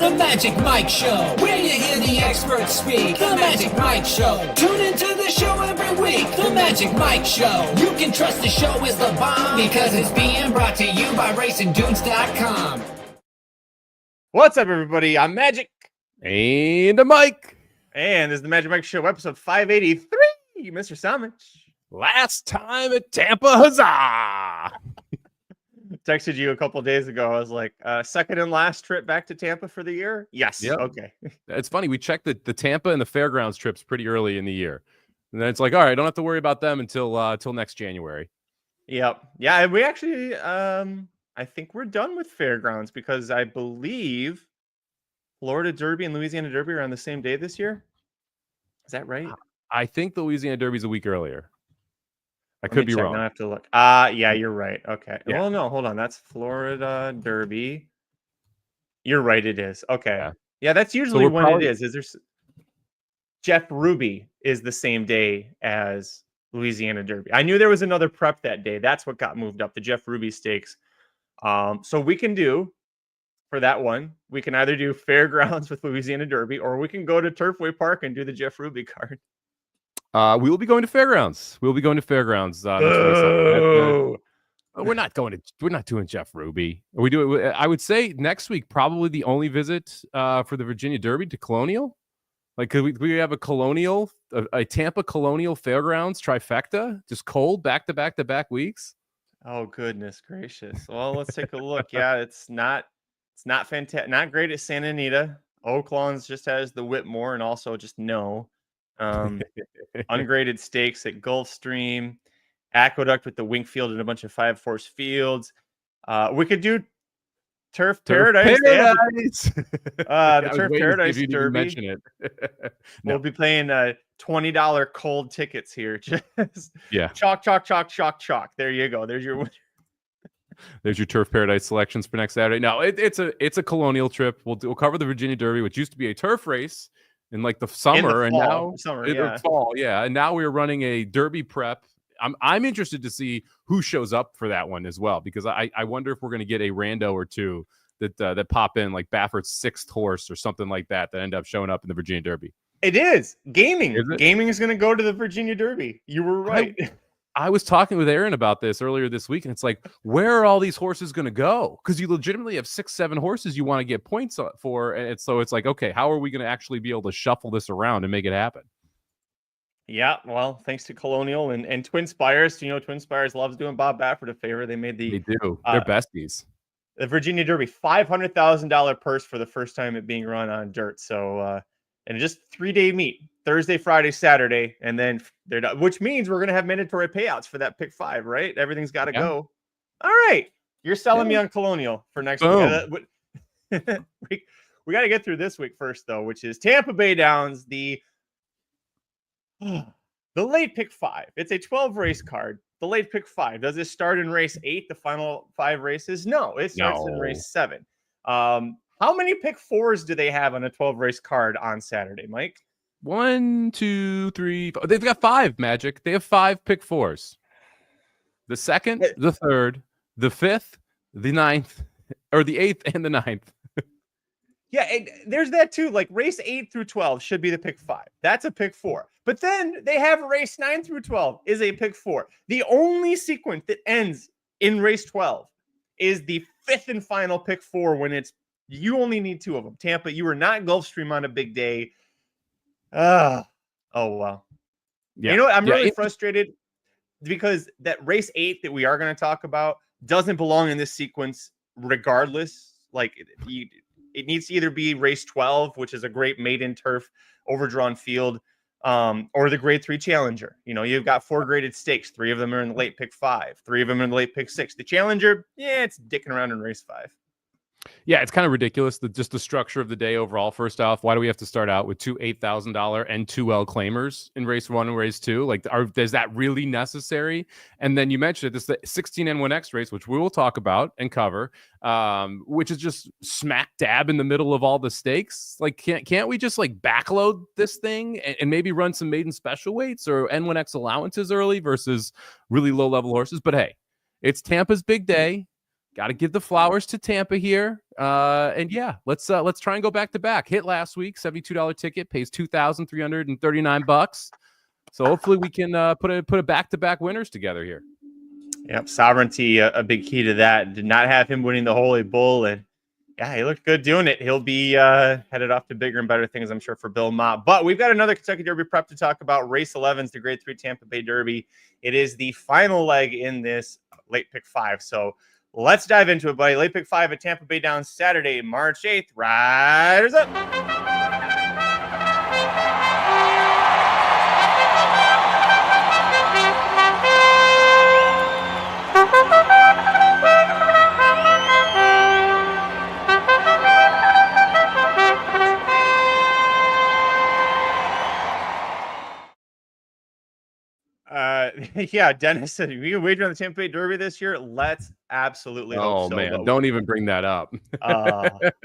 The Magic Mike Show, where you hear the experts speak. The Magic Mike Show. Tune into the show every week. The Magic Mike Show. You can trust the show is the bomb because it's being brought to you by RacingDunes.com. What's up, everybody? I'm Magic. And a Mike. And this is the Magic Mike Show, episode 583. Mr. Somich. Last time at Tampa, huzzah! Texted you a couple days ago. I was like, second and last trip back to Tampa for the year? Yes. Yep. Okay. It's funny. We checked the Tampa and the Fairgrounds trips pretty early in the year. And then it's like, all right, don't have to worry about them until next January. Yep. Yeah, we actually, I think we're done with Fairgrounds because I believe Florida Derby and Louisiana Derby are on the same day this year. Is that right? I think the Louisiana Derby's a week earlier. I could be wrong. Now I have to look. Yeah, you're right. Okay. Yeah. Well, no, hold on. That's Florida Derby. You're right. It is. Okay. Yeah, that's usually when it is. Is there? Jeff Ruby is the same day as Louisiana Derby. I knew there was another prep that day. That's what got moved up. The Jeff Ruby Stakes. So we can do for that one. We can either do Fairgrounds with Louisiana Derby, or we can go to Turfway Park and do the Jeff Ruby card. We will be going to Fairgrounds. We'll be going to Fairgrounds. We're not doing Jeff Ruby. We do it. I would say next week, probably the only visit for the Virginia Derby to Colonial. Like, could we have a Colonial, a Tampa Colonial Fairgrounds trifecta, just cold back-to-back weeks? Oh, goodness gracious. Well, let's take a look. Yeah, it's not fantastic. Not great at Santa Anita. Oaklawn's just has the Whitmore and also just no. Ungraded stakes at Gulfstream, Aqueduct with the Winkfield and a bunch of 5-horse fields. We could do Turf Paradise. The Turf Paradise Derby. Mention it. We'll be playing $20 cold tickets here. Just chalk. There you go. There's your Turf Paradise selections for next Saturday. No, it's a Colonial trip. We'll cover the Virginia Derby, which used to be a turf race in like the summer, and now the fall. Yeah, and now we're running a Derby prep. I'm interested to see who shows up for that one as well, because I wonder if we're going to get a rando or two that pop in, like Baffert's sixth horse or something like that end up showing up in the Virginia Derby. It is gaming. Gaming is going to go to the Virginia Derby. You were right. I was talking with Aaron about this earlier this week, and it's like, where are all these horses going to go? Because you legitimately have 6-7 horses you want to get points for, and so it's like, okay, how are we going to actually be able to shuffle this around and make it happen? Yeah, well, thanks to Colonial and Twin Spires. You know, Twin Spires loves doing Bob Baffert a favor. They do. They're besties. The Virginia Derby, $500,000 purse for the first time it being run on dirt. So, and just 3-day meet. Thursday, Friday, Saturday, and then they're done, which means we're going to have mandatory payouts for that pick 5, right? Everything's got to go. All right. You're selling me on Colonial for next week. We got to get through this week first, though, which is Tampa Bay Downs, the late pick 5. It's a 12-race card. The late pick 5. Does it start in race 8, the final 5 races? No, it starts in race 7. How many pick 4s do they have on a 12-race card on Saturday, Mike? 1, 2, 3, 4. They've got 5, Magic. They have 5 pick 4s. The 2nd, the 3rd, the 5th, the 9th, or the 8th and the 9th. Yeah, there's that too. Like race 8 through 12 should be the pick 5. That's a pick 4. But then they have race 9 through 12 is a pick 4. The only sequence that ends in race 12 is the 5th and final pick 4 when you only need 2 of them. Tampa, you were not Gulfstream on a big day. Oh, wow. Yeah. You know what? I'm really frustrated because that race 8 that we are going to talk about doesn't belong in this sequence regardless. Like, it needs to either be race 12, which is a great maiden turf overdrawn field, or the grade 3 challenger. You know, you've got 4 graded stakes. 3 of them are in the late pick 5. 3 of them are in the late pick 6. The challenger, it's dicking around in race 5. Yeah, it's kind of ridiculous, just the structure of the day overall. First off, why do we have to start out with 2 $8,000 and 2 L claimers in race 1 and race 2? Like, is that really necessary? And then you mentioned it, this the 16 N1X race, which we will talk about and cover, which is just smack dab in the middle of all the stakes. Like, can't we just like backload this thing and maybe run some maiden special weights or N1X allowances early versus really low level horses? But hey, it's Tampa's big day. Got to give the flowers to Tampa here. And yeah, let's try and go back to back. Hit last week, $72 ticket, pays $2,339. So hopefully we can put a back to back winners together here. Yep, sovereignty, a big key to that. Did not have him winning the Holy Bull, and yeah, he looked good doing it. He'll be headed off to bigger and better things, I'm sure, for Bill Mott. But we've got another Kentucky Derby prep to talk about. Race 11's the Grade 3 Tampa Bay Derby. It is the final leg in this late pick 5. So let's dive into it, buddy. Late pick 5 at Tampa Bay Downs, Saturday, March 8th. Riders up. Yeah, Dennis said, we can wager on the Tampa Bay Derby this year. Let's absolutely hope so. Man, don't even bring that up.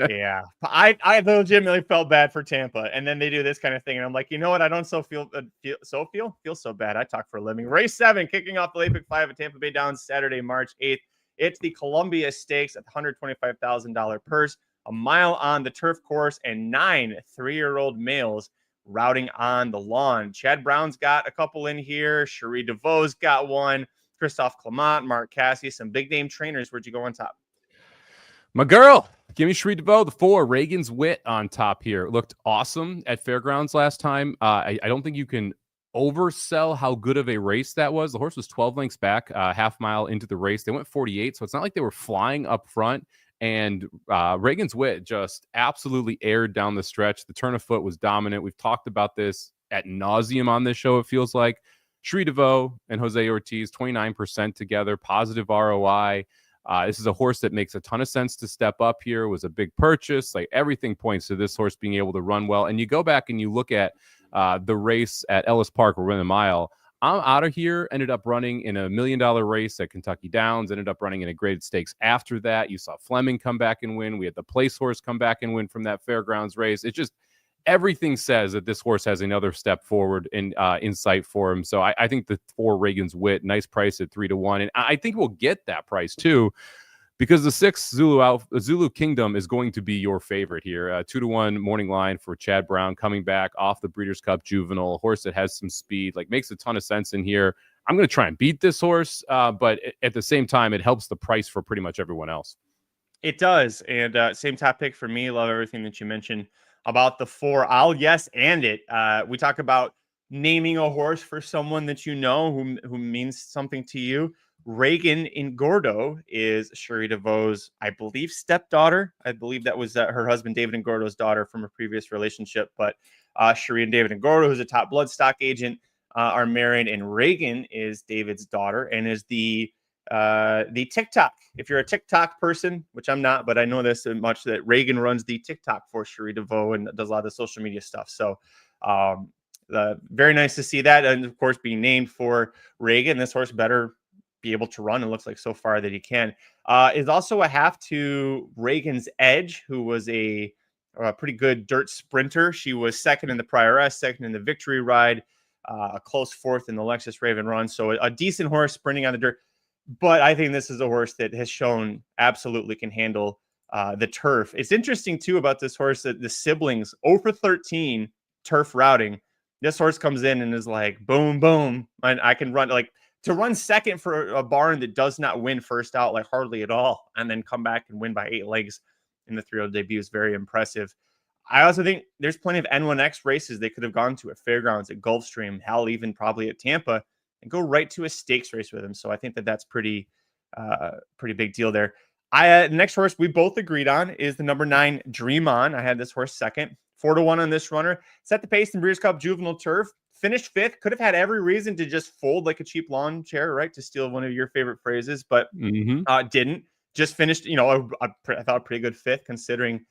Yeah, I legitimately felt bad for Tampa, and then they do this kind of thing, and I'm like, you know what? I don't feel so bad. I talk for a living. Race 7, kicking off the late pick 5 at Tampa Bay Downs, Saturday, March 8th. It's the Columbia Stakes at the $125,000 purse, a mile on the turf course, and 9 3-year-old males routing on the lawn. Chad Brown's got a couple in here. Cherie DeVoe's got one. Christophe Clement, Mark Cassidy, some big name trainers. Where'd you go on top? My girl, give me Cherie DeVoe, the 4. Reagan's Wit on top here. It looked awesome at Fairgrounds last time. I don't think you can oversell how good of a race that was. The horse was 12 lengths back, half mile into the race. They went 48, so it's not like they were flying up front. And Reagan's Wit just absolutely aired down the stretch. The turn of foot was dominant. We've talked about this ad nauseum on this show, it feels like. Cherie DeVoe and Jose Ortiz, 29% together, positive ROI. This is a horse that makes a ton of sense to step up here. It was a big purchase. Like, everything points to this horse being able to run well. And you go back and you look at the race at Ellis Park, where we're in the mile. I'm out of here. Ended up running in $1 million race at Kentucky Downs. Ended up running in a graded stakes after that. You saw Fleming come back and win. We had the place horse come back and win from that Fairgrounds race. It just, everything says that this horse has another step forward in sight for him. So I think the 4 Reagan's Wit, nice price at 3-1, and I think we'll get that price too, because the 6 Zulu Kingdom is going to be your favorite here. 2-1 morning line for Chad Brown, coming back off the Breeders' Cup Juvenile, a horse that has some speed, like, makes a ton of sense in here. I'm going to try and beat this horse, but at the same time, it helps the price for pretty much everyone else. It does, and same top pick for me. Love everything that you mentioned about the 4. I'll yes and it. We talk about naming a horse for someone that you know who means something to you. Reagan in Gordo is Cherie DeVoe's, I believe, stepdaughter. I believe that was her husband, David Ngordo's daughter from a previous relationship. But Cherie and David Ngordo, who's a top bloodstock agent, are married, and Reagan is David's daughter and is the TikTok. If you're a TikTok person, which I'm not, but I know this much, that Reagan runs the TikTok for Cherie DeVoe and does a lot of the social media stuff. So very nice to see that. And of course, being named for Reagan, this horse better be able to run. It looks like so far that he can. Is also a half to Reagan's Edge, who was a pretty good dirt sprinter. She was second in the Prioress, second in the Victory Ride, a close 4th in the Lexus Raven Run. So a decent horse sprinting on the dirt. But I think this is a horse that has shown absolutely can handle the turf. It's interesting, too, about this horse that the siblings, 0 for 13 turf routing. This horse comes in and is like, boom, boom. And I can run, like, to run second for a barn that does not win first out, like, hardly at all, and then come back and win by 8 legs in the 3-year-old debut is very impressive. I also think there's plenty of N1X races they could have gone to at Fairgrounds, at Gulfstream, hell, even probably at Tampa, and go right to a stakes race with him. So I think that that's pretty big deal there. The next horse we both agreed on is the number 9 Dream On. I had this horse second, 4-1 on this runner. Set the pace in Breeders' Cup Juvenile Turf. Finished 5th. Could have had every reason to just fold like a cheap lawn chair, right? To steal one of your favorite phrases, but didn't. Just finished, I thought a pretty good 5th considering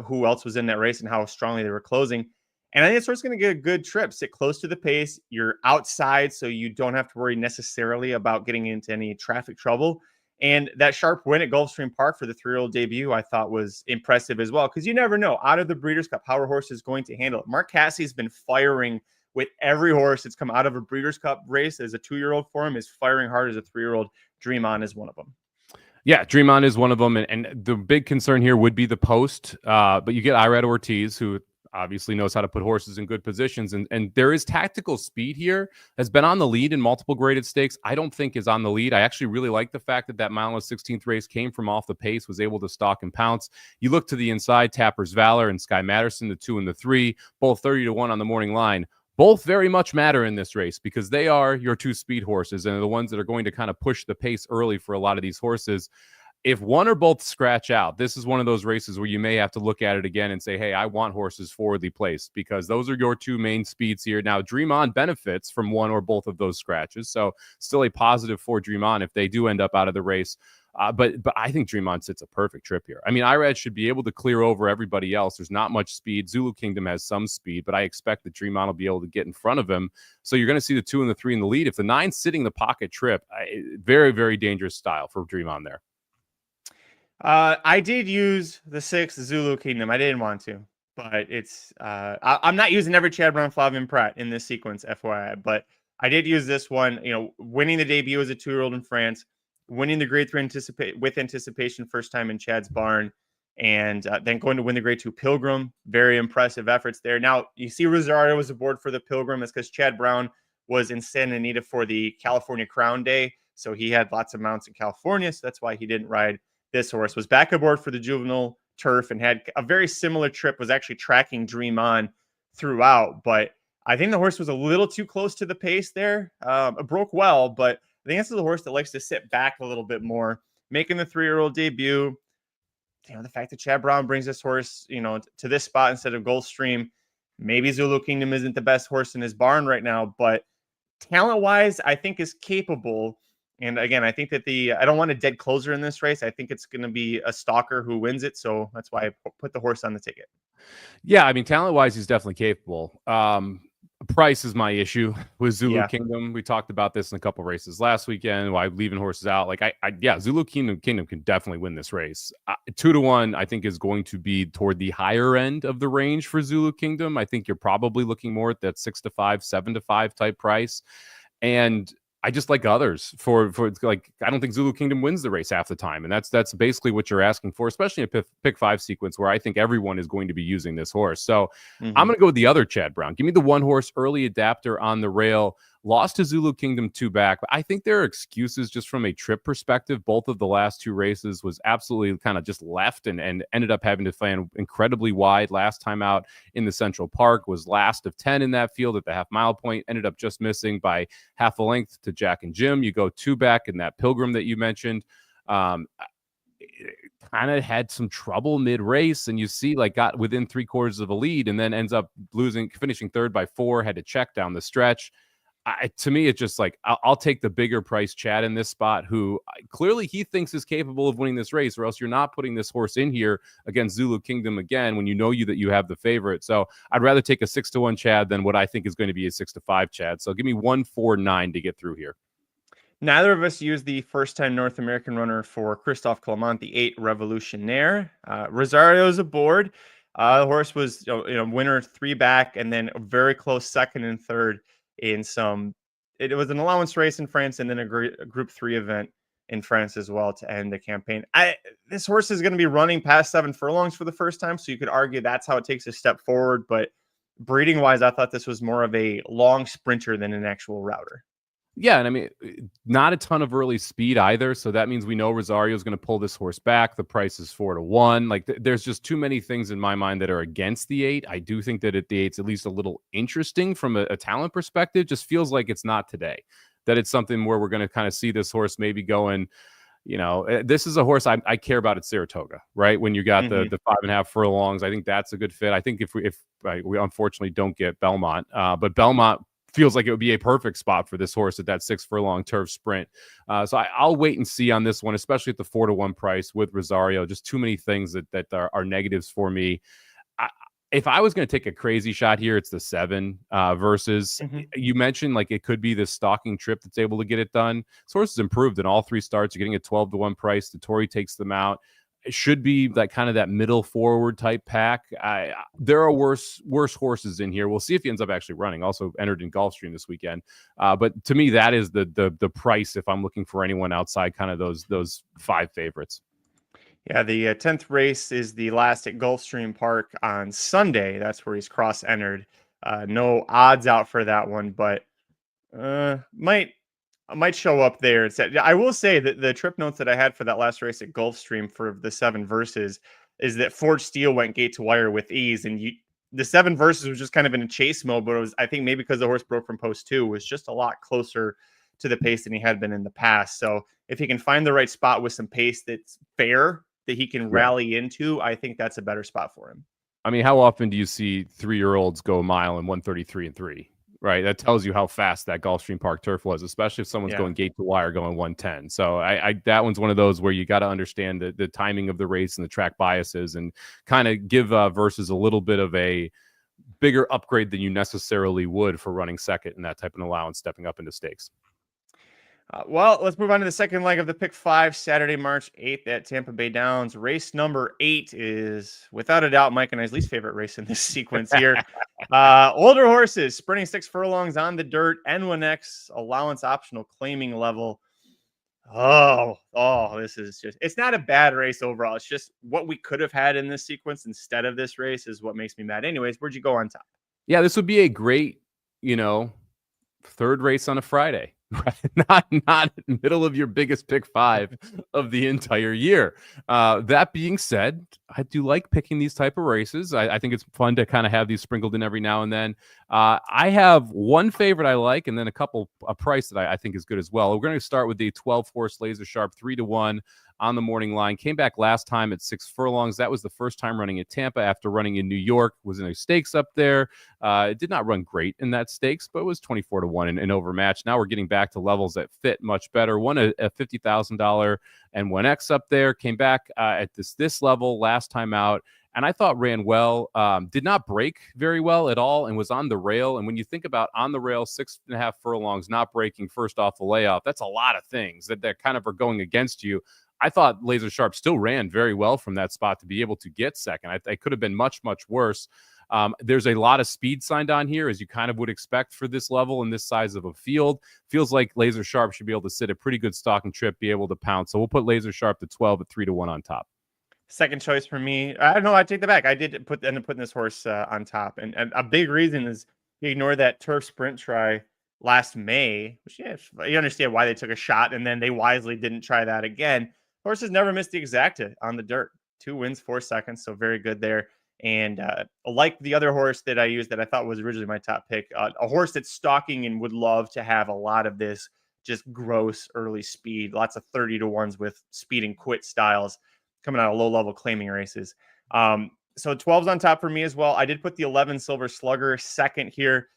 who else was in that race and how strongly they were closing. And I think this horse is going to get a good trip. Sit close to the pace. You're outside, so you don't have to worry necessarily about getting into any traffic trouble. And that sharp win at Gulfstream Park for the 3-year-old debut, I thought was impressive as well, because you never know out of the Breeders' Cup how a horse is going to handle it. Mark Cassie's been firing with every horse that's come out of a Breeders' Cup race as a 2-year-old for him, is firing hard as a 3-year-old. Dream On is one of them. Yeah, Dream On is one of them, and the big concern here would be the post. But you get Irad Ortiz, who obviously knows how to put horses in good positions, and there is tactical speed here. Has been on the lead in multiple graded stakes. I don't think is on the lead. I actually really like the fact that that mile and 16th race came from off the pace, was able to stalk and pounce. You look to the inside, Tapper's Valor and Sky Matterson, the 2 and the 3, both 30-1 on the morning line. Both very much matter in this race because they are your 2 speed horses and are the ones that are going to kind of push the pace early for a lot of these horses. If one or both scratch out, this is one of those races where you may have to look at it again and say, hey, I want horses forwardly placed because those are your 2 main speeds here. Now, Dream On benefits from one or both of those scratches. So still a positive for Dream On if they do end up out of the race. But I think Dream On sits a perfect trip here. I mean, Irad should be able to clear over everybody else. There's not much speed. Zulu Kingdom has some speed, but I expect that Dream On will be able to get in front of him. So you're going to see the 2 and the 3 in the lead. If the 9's sitting the pocket trip, very, very dangerous style for Dream On there. I did use the 6 Zulu Kingdom. I didn't want to, but it's I'm not using every Chad Brown Flavien Prat in this sequence, FYI. But I did use this one. You know, winning the debut as a 2-year-old in France, winning the Grade 3 with anticipation first time in Chad's barn, and then going to win the Grade 2 Pilgrim. Very impressive efforts there. Now you see Rosario was aboard for the Pilgrim. It's because Chad Brown was in Santa Anita for the California Crown Day, so he had lots of mounts in California. So that's why he didn't ride. This horse was back aboard for the juvenile turf and had a very similar trip, was actually tracking Dream On throughout. But I think the horse was a little too close to the pace there. It broke well, but I think this is a horse that likes to sit back a little bit more, making the 3-year-old debut. You know, the fact that Chad Brown brings this horse, you know, to this spot instead of Gulfstream. Maybe Zulu Kingdom isn't the best horse in his barn right now, but talent-wise, I think is capable. And again, I think that I don't want a dead closer in this race. I think it's going to be a stalker who wins it. So that's why I put the horse on the ticket. Yeah, I mean, talent-wise, he's definitely capable. Price is my issue with Zulu Kingdom. We talked about this in a couple races last weekend. Why leaving horses out? Like, Zulu Kingdom can definitely win this race. 2-1, I think, is going to be toward the higher end of the range for Zulu Kingdom. I think you're probably looking more at that 6-5, 7-5 type price. And I just like others for like, I don't think Zulu Kingdom wins the race half the time. And that's basically what you're asking for, especially in a pick 5 sequence where I think everyone is going to be using this horse. So I'm going to go with the other Chad Brown. Give me the 1 horse early adapter on the rail. Lost to Zulu Kingdom 2 back. But I think there are excuses just from a trip perspective. Both of the last 2 races was absolutely kind of just left and ended up having to fan incredibly wide last time out in the Central Park. Was last of 10 in that field at the half-mile point. Ended up just missing by half a length to Jack and Jim. You go 2 back in that Pilgrim that you mentioned. Kind of had some trouble mid-race, and you see like got within 3/4 of a lead and then ends up finishing 3rd by 4, had to check down the stretch. To me, it's just like, I'll take the bigger price Chad in this spot, who clearly he thinks is capable of winning this race, or else you're not putting this horse in here against Zulu Kingdom again when you know that you have the favorite. So I'd rather take a 6-1 Chad than what I think is going to be a 6-5 Chad. So give me 1-4-9 to get through here. Neither of us used the first-time North American runner for Christophe Clement, the 8 Revolutionnaire. Rosario's aboard. The horse was winner 3 back, and then a very close 2nd and 3rd in it was an allowance race in France, and then a group 3 event in France as well to end the campaign. This horse is going to be running past 7 furlongs for the first time, so you could argue that's how it takes a step forward. But breeding wise, I thought this was more of a long sprinter than an actual router. Yeah, and I mean, not a ton of early speed either. So that means we know Rosario is going to pull this horse back. The price is 4-1. Like, there's just too many things in my mind that are against the 8. I do think that the 8's at least a little interesting from a talent perspective. Just feels like it's not today. That it's something where we're going to kind of see this horse maybe going, this is a horse I care about at Saratoga, right? When you got the 5.5 furlongs, I think that's a good fit. I think if we unfortunately don't get Belmont, but Belmont feels like it would be a perfect spot for this horse at that 6 furlong turf sprint. So I'll wait and see on this one, especially at the 4-1 price with Rosario. Just too many things that are negatives for me. If I was going to take a crazy shot here, it's the 7 versus you mentioned like it could be this stalking trip that's able to get it done. This horse has improved in all 3 starts. You're getting a 12-1 price. The Tory takes them out. It should be like kind of that middle forward type pack. There are worse horses in here. We'll see if he ends up actually running. Also entered in Gulfstream this weekend. But to me, that is the price if I'm looking for anyone outside kind of those 5 favorites. Yeah, the 10th race is the last at Gulfstream Park on Sunday. That's where he's cross-entered. No odds out for that one, but might show up there. I will say that the trip notes that I had for that last race at Gulfstream for the 7 verses is that Forged Steel went gate to wire with ease, and the 7 verses was just kind of in a chase mode, but it was, I think, maybe because the horse broke from post 2, was just a lot closer to the pace than he had been in the past. So if he can find the right spot with some pace that's fair, that he can rally into, I think that's a better spot for him. I mean, how often do you see 3-year-olds go a mile in 1:33.3? Right, that tells you how fast that Gulfstream Park turf was, especially if someone's going gate to wire going 110. So I that one's one of those where you got to understand the timing of the race and the track biases, and kind of give versus a little bit of a bigger upgrade than you necessarily would for running second in that type of allowance, stepping up into stakes. Well, let's move on to the second leg of the Pick 5, Saturday, March 8th at Tampa Bay Downs. Race number 8 is, without a doubt, Mike and I's least favorite race in this sequence here. Older horses, sprinting 6 furlongs on the dirt, N1X, allowance optional, claiming level. Oh, this is just, it's not a bad race overall. It's just what we could have had in this sequence instead of this race is what makes me mad. Anyways, where'd you go on top? Yeah, this would be a great, third race on a Friday. not middle of your biggest pick 5 of the entire year. That being said, I do like picking these type of races. I think it's fun to kind of have these sprinkled in every now and then. I have one favorite I like, and then a price that I think is good as well. We're going to start with the 12 horse Laser Sharp 3-1 on the morning line. Came back last time at 6 furlongs. That was the first time running at Tampa after running in New York. Was in a stakes up there. It did not run great in that stakes, but it was 24-1 and overmatched. Now we're getting back to levels that fit much better. Won a $50,000 and 1X up there. Came back at this level last time out, and I thought ran well. Did not break very well at all, and was on the rail. And when you think about on the rail, 6.5 furlongs, not breaking first off the layoff, that's a lot of things that kind of are going against you. I thought Laser Sharp still ran very well from that spot to be able to get second. I could have been much, much worse. There's a lot of speed signed on here, as you kind of would expect for this level and this size of a field. Feels like Laser Sharp should be able to sit a pretty good stalking trip, be able to pounce. So we'll put Laser Sharp to 12 at 3-1 on top. Second choice for me. I don't know. I take that back. I did end up putting this horse on top, and a big reason is you ignore that turf sprint try last May, which you understand why they took a shot, and then they wisely didn't try that again. Horse has never missed the exacta on the dirt. 2 wins, 4 seconds, so very good there. And like the other horse that I used that I thought was originally my top pick, a horse that's stalking and would love to have a lot of this just gross early speed, lots of 30-1s with speed and quit styles coming out of low-level claiming races. So 12's on top for me as well. I did put the 11 Silver Slugger second here,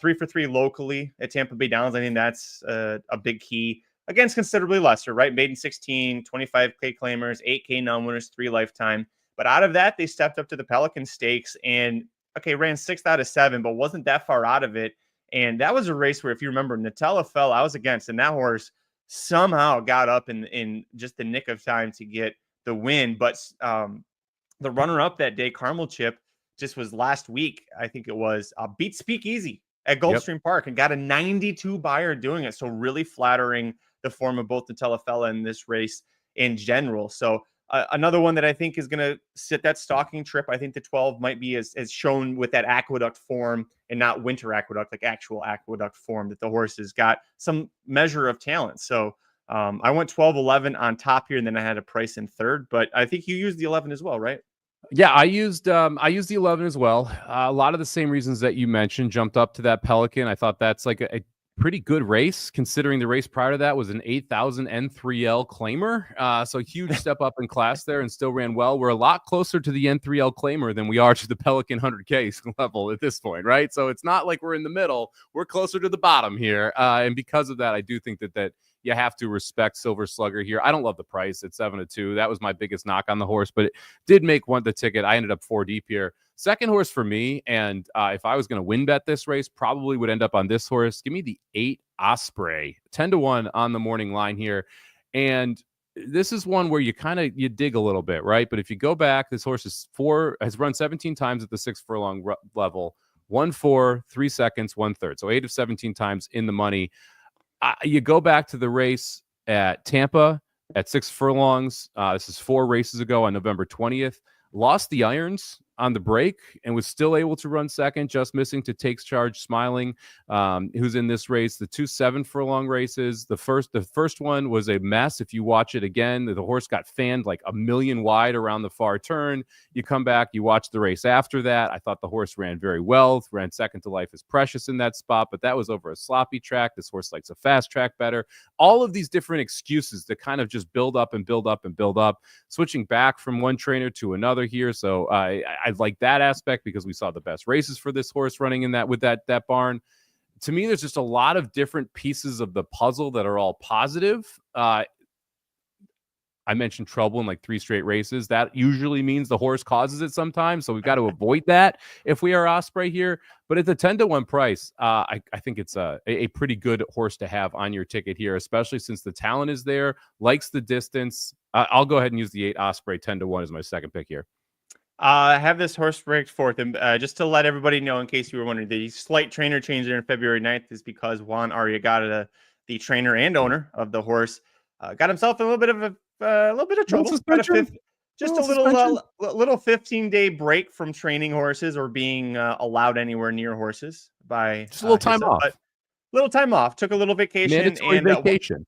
3 for 3 locally at Tampa Bay Downs. I think that's a big key against considerably lesser, right? Maiden 16, 25K claimers, 8K non-winners, 3 lifetime. But out of that, they stepped up to the Pelican Stakes and, ran 6 out of 7, but wasn't that far out of it. And that was a race where, if you remember, Nutella fell, I was against, and that horse somehow got up in just the nick of time to get the win. But the runner-up that day, Carmel Chip, just was last week, I think it was, beat Speakeasy at Gulfstream Park and got a 92 buyer doing it. So really flattering the form of both Nutella Fella and this race in general. So another one that I think is going to sit that stalking trip. I think the 12 might be as shown with that Aqueduct form and not Winter Aqueduct, like actual Aqueduct form, that the horse has got some measure of talent. So I went 12, 11 on top here, and then I had a price in third, but I think you used the 11 as well, right? Yeah, I used the 11 as well. A lot of the same reasons that you mentioned. Jumped up to that Pelican. I thought that's like a pretty good race, considering the race prior to that was an 8,000 N3L claimer. So huge step up in class there, and still ran well. We're a lot closer to the N3L claimer than we are to the Pelican 100K level at this point, right? So it's not like we're in the middle. We're closer to the bottom here. And because of that, I do think that you have to respect Silver Slugger here. I don't love the price at 7-2. That was my biggest knock on the horse, but it did make the ticket. I ended up 4 deep here. Second horse for me, and if I was going to win bet this race, probably would end up on this horse. Give me the 8 Osprey, 10-1 on the morning line here. And this is one where you dig a little bit, right? But if you go back, this horse has run 17 times at the 6 furlong level, 1-4, 3 seconds, 1/3. So 8 of 17 times in the money. You go back to the race at Tampa at 6 furlongs. This is 4 races ago on November 20th. Lost the irons on the break and was still able to run second, just missing to Takes Charge Smiling, who's in this race. The 2 7 furlong races, the first one was a mess. If you watch it again, the horse got fanned like a million wide around the far turn. You come back, you watch the race after that. I thought the horse ran very well, ran second to Life is Precious in that spot, but that was over a sloppy track. This horse likes a fast track better. All of these different excuses to kind of just build up and build up and build up, switching back from one trainer to another here. So I like that aspect because we saw the best races for this horse running in that with that barn. To me, there's just a lot of different pieces of the puzzle that are all positive. I mentioned trouble in like 3 straight races. That usually means the horse causes it sometimes. So we've got to avoid that if we are Osprey here. But at the 10-1 price, I think it's a pretty good horse to have on your ticket here, especially since the talent is there, likes the distance. I'll go ahead and use the 8 Osprey 10-1 as my second pick here. I have this horse ranked 4th, and just to let everybody know, in case you were wondering, the slight trainer change there on February 9th is because Juan Arriagada, the trainer and owner of the horse, got himself in a little bit of trouble. Just a little 15-day break from training horses or being allowed anywhere near horses by just a little time off. Little time off. Took a little vacation. Mandatory vacation.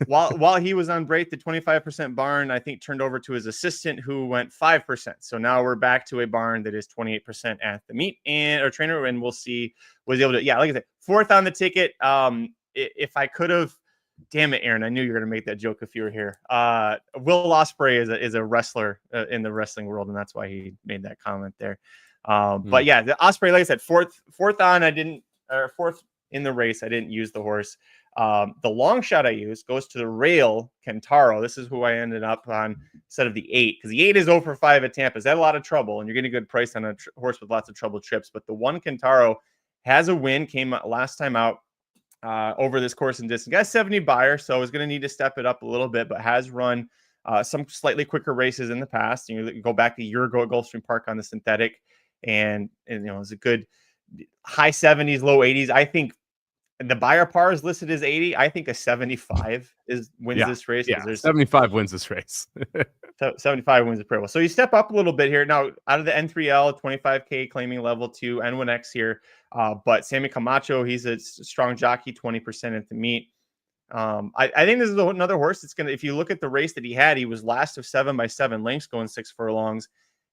While he was on break, the 25% barn, I think, turned over to his assistant, who went 5%. So now we're back to a barn that is 28% at the meet and our trainer, and we'll see was able to. Yeah, like I said, 4th on the ticket. If I could have, damn it, Aaron, I knew you were going to make that joke if you were here. Will Ospreay is a wrestler in the wrestling world, and that's why he made that comment there. But yeah, the Ospreay, like I said, fourth on. Fourth in the race. I didn't use the horse. The long shot I used goes to the rail Kentaro. This is who I ended up on instead of the 8, because the 8 is 0 for 5 at Tampa. Is that a lot of trouble? And you're getting a good price on a horse with lots of trouble trips. But the 1 Kentaro has a win, came last time out over this course and distance. Got 70 buyer, so is going to need to step it up a little bit, but has run some slightly quicker races in the past. You go back a year ago at Gulfstream Park on the synthetic, and it's a good high 70s, low 80s. I think the buyer par is listed as 80. I think a 75 wins this race. Yeah, 75 wins this race. 75 wins the pretty well. So you step up a little bit here. Now, out of the N3L, 25K claiming level 2, N1X here. But Sammy Camacho, he's a strong jockey, 20% at the meet. I think this is another horse that's going to, if you look at the race that he had, he was last of 7 by 7 lengths going 6 furlongs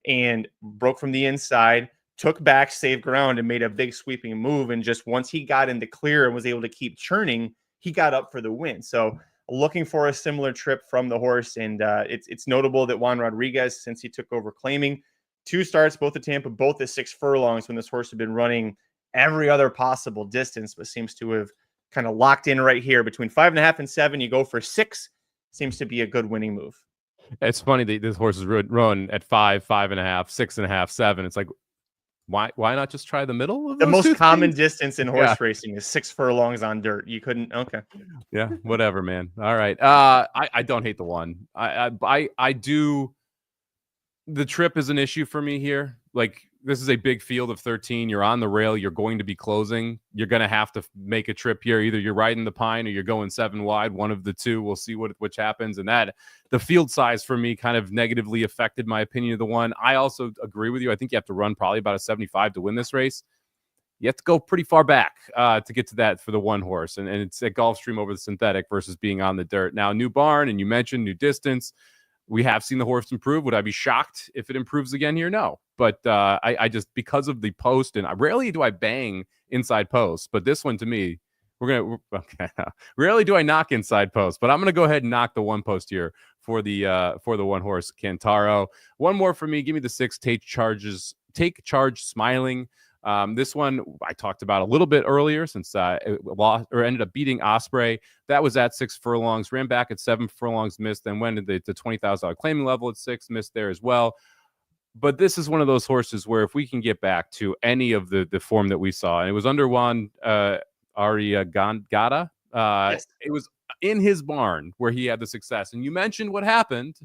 and broke from the inside, took back, saved ground, and made a big sweeping move. And just once he got in the clear and was able to keep churning, he got up for the win. So looking for a similar trip from the horse. And it's notable that Juan Rodriguez, since he took over claiming, 2 starts, both at Tampa, both at 6 furlongs, when this horse had been running every other possible distance, but seems to have kind of locked in right here between 5.5 and 7. You go for 6, seems to be a good winning move. It's funny that this horse is run at 5, 5.5, 6.5, 7. It's like, why not just try the middle? The most common distance in horse racing is 6 furlongs on dirt. You couldn't. Okay. Yeah, whatever, man. All right. I don't hate the 1. I do. The trip is an issue for me here. Like, this is a big field of 13. You're on the rail. You're going to be closing. You're going to have to make a trip here. Either you're riding the pine or you're going 7 wide. One of the two. We'll see which happens. And that the field size for me kind of negatively affected my opinion of the 1. I also agree with you. I think you have to run probably about a 75 to win this race. You have to go pretty far back to get to that for the 1 horse. And it's at Gulfstream over the synthetic versus being on the dirt. Now, new barn, and you mentioned new distance. We have seen the horse improve. Would I be shocked if it improves again here? No. But I just, because of the post, and rarely do I bang inside posts, but this one to me, rarely do I knock inside posts, but I'm going to go ahead and knock the 1 post here for the 1 horse Kentaro. One more for me. Give me the 6 Take Charge Smiling. This one I talked about a little bit earlier, since it lost or ended up beating Osprey. That was at 6 furlongs, ran back at 7 furlongs, missed, then went into the $20,000 claiming level at 6, missed there as well. But this is one of those horses where if we can get back to any of the form that we saw, and it was under Juan Arriagada, yes. It was in his barn where he had the success. And you mentioned what happened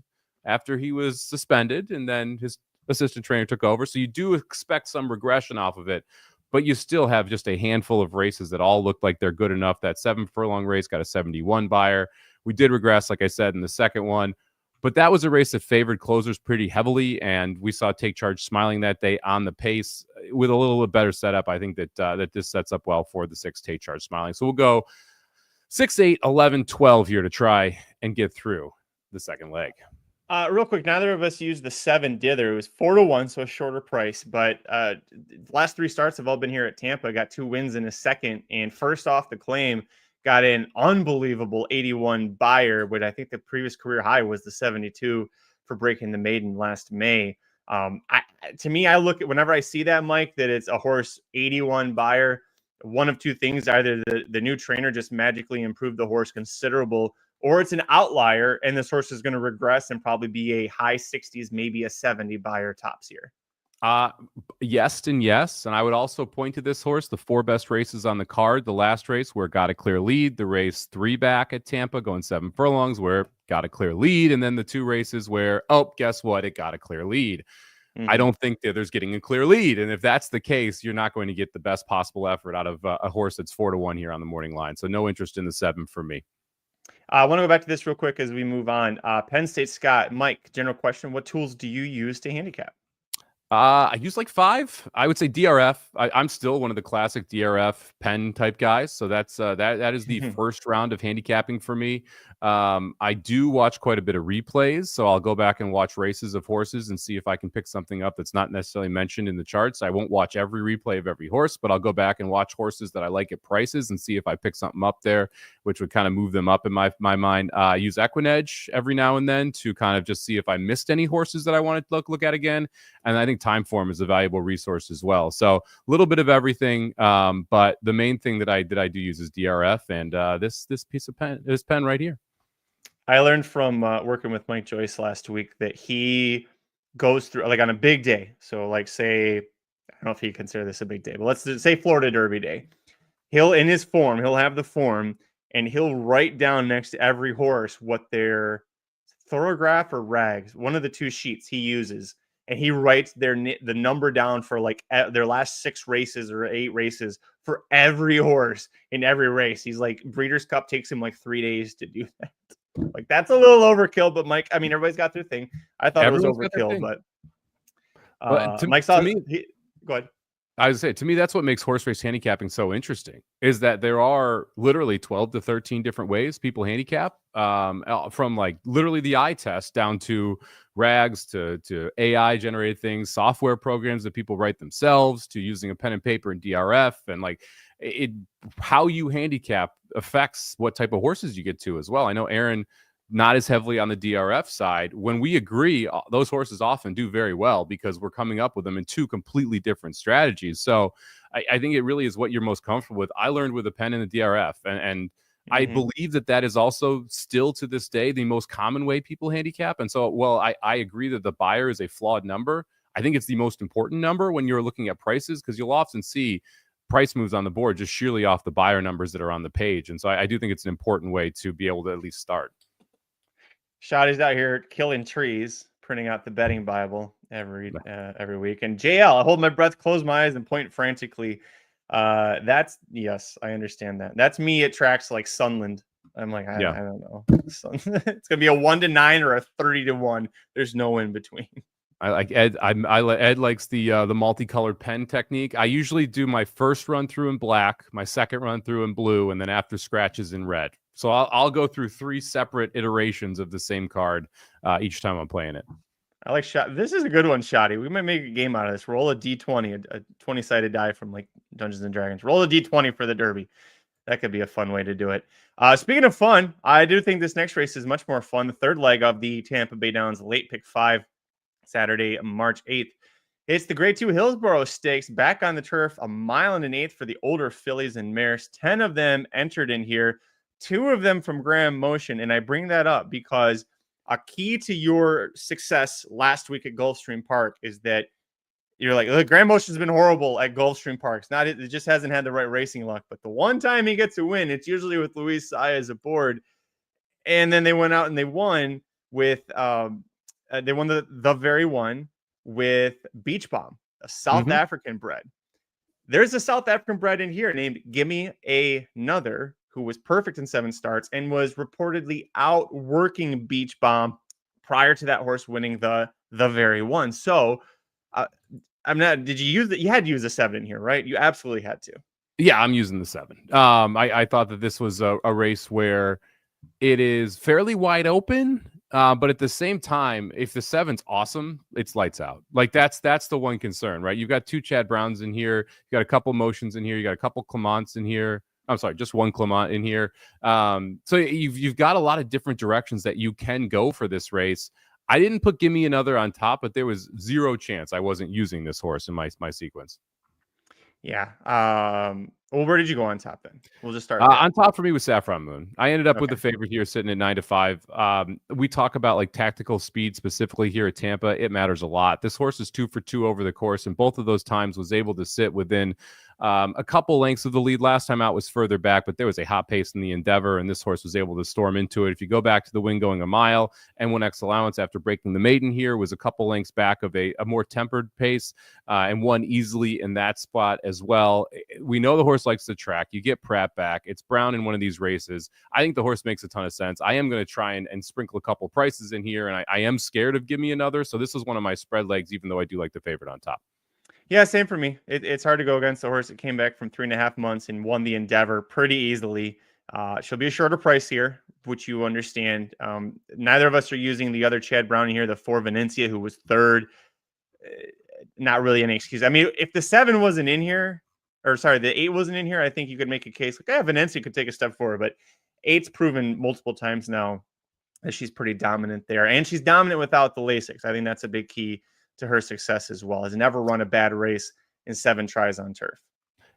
after he was suspended and then his assistant trainer took over. So you do expect some regression off of it, but you still have just a handful of races that all look like they're good enough. That 7 furlong race got a 71 buyer. We did regress, like I said, in the second one, but that was a race that favored closers pretty heavily. And we saw Take Charge smiling that day on the pace with a little bit better setup. I think that this sets up well for the 6 Take Charge smiling. So we'll go 6, 8, 11, 12 here to try and get through the second leg. Real quick, neither of us used the 7 dither. It was 4-1, so a shorter price. But last 3 starts have all been here at Tampa. Got 2 wins in a second, and first off the claim, got an unbelievable 81 buyer, but I think the previous career high was the 72 for breaking the maiden last May. To me, I look at whenever I see that, Mike, that it's a horse 81 buyer. One of 2 things: either the new trainer just magically improved the horse considerable, or it's an outlier and this horse is going to regress and probably be a high 60s, maybe a 70 buyer tops here. Yes and yes. And I would also point to this horse, the 4 best races on the card. The last race where it got a clear lead, the race 3 back at Tampa going 7 furlongs where it got a clear lead. And then the 2 races where, oh, guess what? It got a clear lead. Mm-hmm. I don't think that there's getting a clear lead. And if that's the case, you're not going to get the best possible effort out of a horse that's 4-1 here on the morning line. So no interest in the 7 for me. I want to go back to this real quick as we move on. Penn State Scott, Mike, general question: what tools do you use to handicap? I use like 5. I would say DRF. I'm still one of the classic DRF Penn type guys. So that's that is the first round of handicapping for me. I do watch quite a bit of replays, so I'll go back and watch races of horses and see if I can pick something up that's not necessarily mentioned in the charts. I won't watch every replay of every horse, but I'll go back and watch horses that I like at prices and see if I pick something up there, which would kind of move them up in my mind. I use Equinedge every now and then to kind of just see if I missed any horses that I want to look at again. And I think Timeform is a valuable resource as well. So a little bit of everything, but the main thing that I do use is DRF and this piece of pen right here. I learned from working with Mike Joyce last week that he goes through, like on a big day. So like say, I don't know if he consider this a big day, but let's say Florida Derby day. He'll have the form and he'll write down next to every horse what their thorograph or rags, one of the 2 sheets he uses. And he writes the number down for like their last 6 races or 8 races for every horse in every race. He's like, Breeders' Cup takes him like 3 days to do that. Like, that's a little overkill, but Mike, I mean, everybody's got their thing. I thought everyone's it was overkill, but Mike saw me. Go ahead. I would say, to me, that's what makes horse race handicapping so interesting, is that there are literally 12 to 13 different ways people handicap, from like literally the eye test down to rags to AI generated things, software programs that people write themselves, to using a pen and paper and DRF, and like how you handicap affects what type of horses you get to as well. I know Aaron, not as heavily on the DRF side. When we agree, those horses often do very well because we're coming up with them in 2 completely different strategies. So I think it really is what you're most comfortable with. I learned with a pen and the DRF, and I believe that is also still to this day the most common way people handicap. And so, well, I agree that the buyer is a flawed number. I think it's the most important number when you're looking at prices, because you'll often see price moves on the board just sheerly off the buyer numbers that are on the page. And so I do think it's an important way to be able to at least start. Shotty's out here killing trees, printing out the betting Bible every week. And JL, I hold my breath, close my eyes, and point frantically. That's, yes, I understand that. That's me at tracks like Sunland. I'm like, I don't know. It's gonna be a 1-9 or a 30-1. There's no in between. I like Ed. Ed likes the multicolored pen technique. I usually do my first run through in black, my second run through in blue, and then after scratches in red. So I'll go through 3 separate iterations of the same card each time I'm playing it. I like shot. This is a good one, Shotty. We might make a game out of this. Roll a D20, a 20-sided die from like Dungeons and Dragons. Roll a D20 for the Derby. That could be a fun way to do it. Speaking of fun, I do think this next race is much more fun. The third leg of the Tampa Bay Downs late pick 5, Saturday, March 8th. It's the Grade 2 Hillsborough Stakes back on the turf, 1 1/8 for the older fillies and mares. 10 of them entered in here, 2 of them from Graham Motion. And I bring that up because a key to your success last week at Gulfstream Park is that you're like, look, Graham Motion's been horrible at Gulfstream Park. It just hasn't had the right racing luck. But the one time he gets a win, it's usually with Luis Saez aboard. And then they went out and they won with they won the very one with Beach Bomb, a South African bred. There's a South African bred in here named Gimme Another, who was perfect in 7 starts and was reportedly outworking Beach Bomb prior to that horse winning the very one. So I'm not, did you use that? You had to use a 7 in here, right? You absolutely had to. Yeah, I'm using the 7. I thought that this was a race where it is fairly wide open, but at the same time, if the 7's awesome, it's lights out. Like that's the one concern, right? You've got 2 Chad Browns in here, you got a couple Motions in here, you got a couple Clements in here. I'm sorry, just one Clement in here. So you've got a lot of different directions that you can go for this race. I didn't put Gimme Another on top, but there was zero chance I wasn't using this horse in my sequence. Yeah. Well, where did you go on top then? We'll just start on top for me was Saffron Moon. I ended up with the Okay. favorite here, sitting at 9-5. We talk about like tactical speed specifically here at Tampa. It matters a lot. This horse is 2 for 2 over the course, and both of those times was able to sit within a couple lengths of the lead. Last time out was further back, but there was a hot pace in the Endeavor, and this horse was able to storm into it. If you go back to the win going a mile, and 1X allowance after breaking the maiden here was a couple lengths back of a more tempered pace, and won easily in that spot as well. We know the horse likes the track. You get Pratt back. It's Brown in one of these races. I think the horse makes a ton of sense. I am going to try and sprinkle a couple prices in here, and I am scared of Gimme Another, so this is one of my spread legs, even though I do like the favorite on top. Yeah, same for me. It's hard to go against the horse that came back from 3.5 months and won the Endeavor pretty easily. She'll be a shorter price here, which you understand. Neither of us are using the other Chad Brown here, the 4 Venencia, who was 3rd. Not really any excuse. I mean, if the 7 wasn't in here, or sorry, the 8 wasn't in here, I think you could make a case like, Venencia could take a step forward, but 8's proven multiple times now that she's pretty dominant there. And she's dominant without the Lasix. I think that's a big key to her success as well. Has never run a bad race in 7 tries on turf.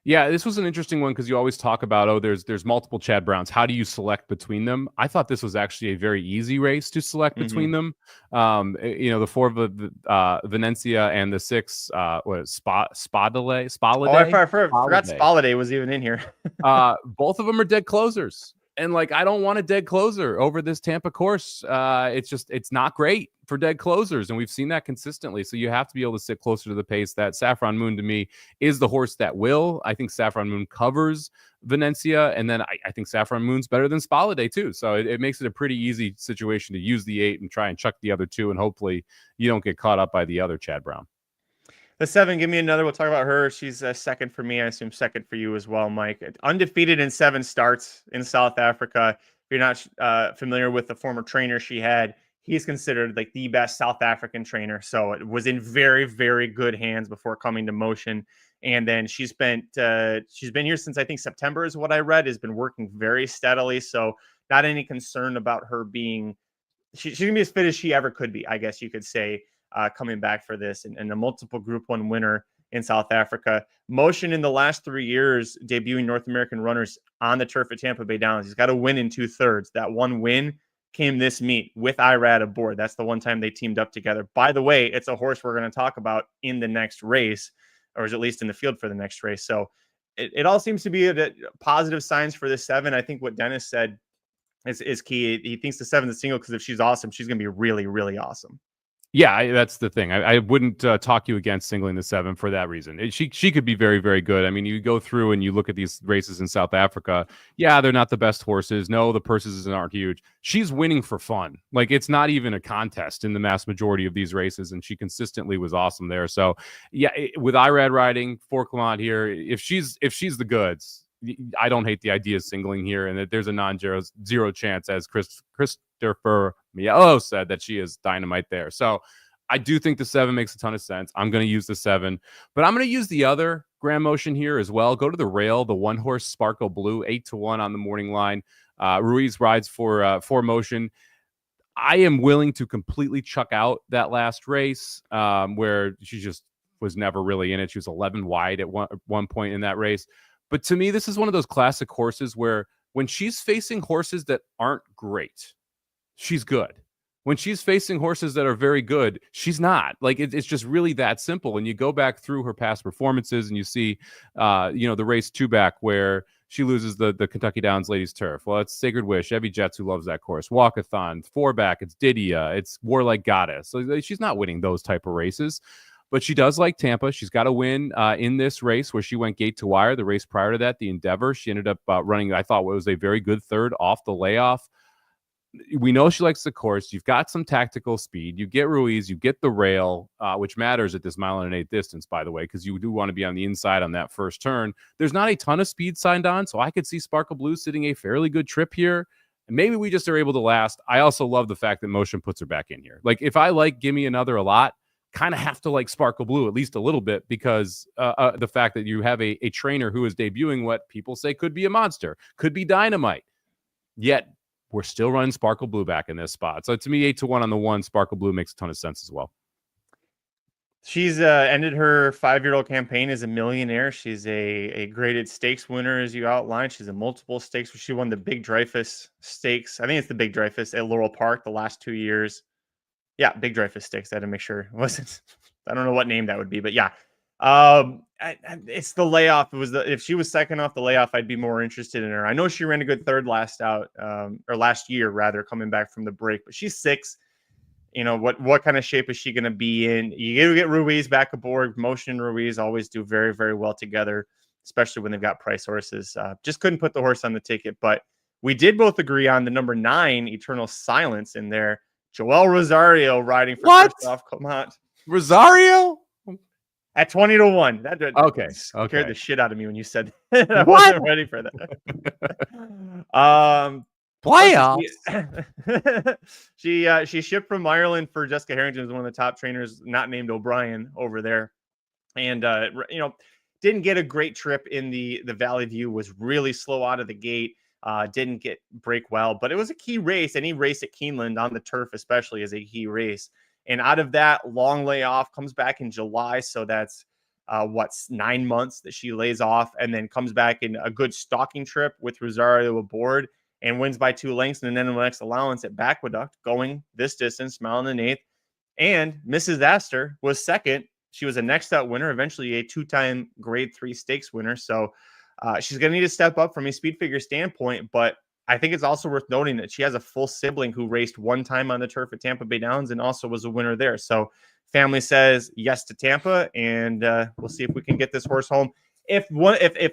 Yeah, this was an interesting one because you always talk about, there's multiple Chad Browns. How do you select between them? I thought this was actually a very easy race to select between them. The 4 Venencia and the 6 Spalade. Oh, I forgot Spalade was even in here. Both of them are dead closers. And like, I don't want a dead closer over this Tampa course. It's not great for dead closers. And we've seen that consistently. So you have to be able to sit closer to the pace. That Saffron Moon to me is the horse that will. I think Saffron Moon covers Venencia. And then I think Saffron Moon's better than Spalade too. So it makes it a pretty easy situation to use the 8 and try and chuck the other 2. And hopefully you don't get caught up by the other Chad Brown. The 7, Gimme Another. We'll talk about her. She's second for me. I assume second for you as well, Mike. Undefeated in 7 starts in South Africa. If you're not familiar with the former trainer she had, he's considered like the best South African trainer. So it was in very, very good hands before coming to Motion. And then she's been here since I think September is what I read, has been working very steadily. So not any concern about her being, she's going to be as fit as she ever could be, I guess you could say. Coming back for this and a multiple Group 1 winner in South Africa. Motion in the last 3 years, debuting North American runners on the turf at Tampa Bay Downs. He's got a win in 2/3. That one win came this meet with Irad aboard. That's the one time they teamed up together. By the way, it's a horse we're going to talk about in the next race, or at least in the field for the next race. So it all seems to be positive signs for this 7. I think what Dennis said is key. He thinks the 7's a single because if she's awesome, she's going to be really, really awesome. Yeah, that's the thing. I wouldn't talk you against singling the 7 for that reason. She could be very, very good. I mean, you go through and you look at these races in South Africa. Yeah, they're not the best horses. No, the purses aren't huge. She's winning for fun. Like, it's not even a contest in the mass majority of these races, and she consistently was awesome there. So, yeah, with Irad riding, 4 Clement here, if she's the goods, I don't hate the idea of singling here, and that there's a non-zero chance, as Christopher Mielo said, that she is dynamite there. So I do think the 7 makes a ton of sense. I'm going to use the 7, but I'm going to use the other Grand Motion here as well. Go to the rail, the 1-horse Sparkle Blue, 8-1 on the morning line. Ruiz rides for Motion. I am willing to completely chuck out that last race where she just was never really in it. She was 11 wide at one point in that race. But to me, this is one of those classic horses where when she's facing horses that aren't great, she's good. When she's facing horses that are very good, she's not. Like, it's just really that simple. And you go back through her past performances and you see, the race 2 back where she loses the Kentucky Downs Ladies Turf. Well, it's Sacred Wish, Evie Jets, who loves that course. Walkathon, Fourback, it's Didia, it's Warlike Goddess. So she's not winning those type of races. But she does like Tampa. She's got to win in this race where she went gate to wire. The race prior to that, the Endeavor, she ended up running, I thought, what was a very good third off the layoff. We know she likes the course. You've got some tactical speed. You get Ruiz, you get the rail, which matters at this 1.8 distance, by the way, because you do want to be on the inside on that first turn. There's not a ton of speed signed on, so I could see Sparkle Blue sitting a fairly good trip here. And maybe we just are able to last. I also love the fact that motion puts her back in here. Like, if I like Gimme Another a lot, kind of have to like Sparkle Blue at least a little bit, because the fact that you have a trainer who is debuting what people say could be a monster, could be dynamite, yet we're still running Sparkle Blue back in this spot. So to me, 8-1 on the one, Sparkle Blue makes a ton of sense as well. She's ended her 5-year-old campaign as a millionaire. She's a graded stakes winner, as you outlined. She's a multiple stakes. She won the Big Dreyfus Stakes. I think it's the Big Dreyfus at Laurel Park the last 2 years. Yeah, Big Dreyfus Stakes. I had to make sure it wasn't. I don't know what name that would be, but yeah. It's the layoff. It was if she was second off the layoff, I'd be more interested in her. I know she ran a good third last year rather, coming back from the break, but she's 6. You know, what kind of shape is she going to be in? You got to get Ruiz back aboard. Motion and Ruiz always do very, very well together, especially when they've got price horses. Just couldn't put the horse on the ticket, but we did both agree on the number 9, Eternal Silence, in there. Joel Rosario riding for Christophe Clement. Rosario? At 20-1. That okay. Scared the shit out of me when you said that. I wasn't ready for that. Playoffs. She shipped from Ireland for Jessica Harrington, who's one of the top trainers, not named O'Brien, over there. And didn't get a great trip in the Valley View, was really slow out of the gate. Didn't break well, but it was a key race. Any race at Keeneland on the turf, especially, is a key race. And out of that long layoff, comes back in July. So that's 9 months that she lays off, and then comes back in a good stalking trip with Rosario aboard and wins by 2 lengths. And then the next allowance at Aqueduct, going this distance, 1.8. And Mrs. Astor was second. She was a next out winner, eventually a 2-time grade 3 stakes winner. So she's going to need to step up from a speed figure standpoint, but I think it's also worth noting that she has a full sibling who raced 1 time on the turf at Tampa Bay Downs and also was a winner there. So family says yes to Tampa, and we'll see if we can get this horse home. If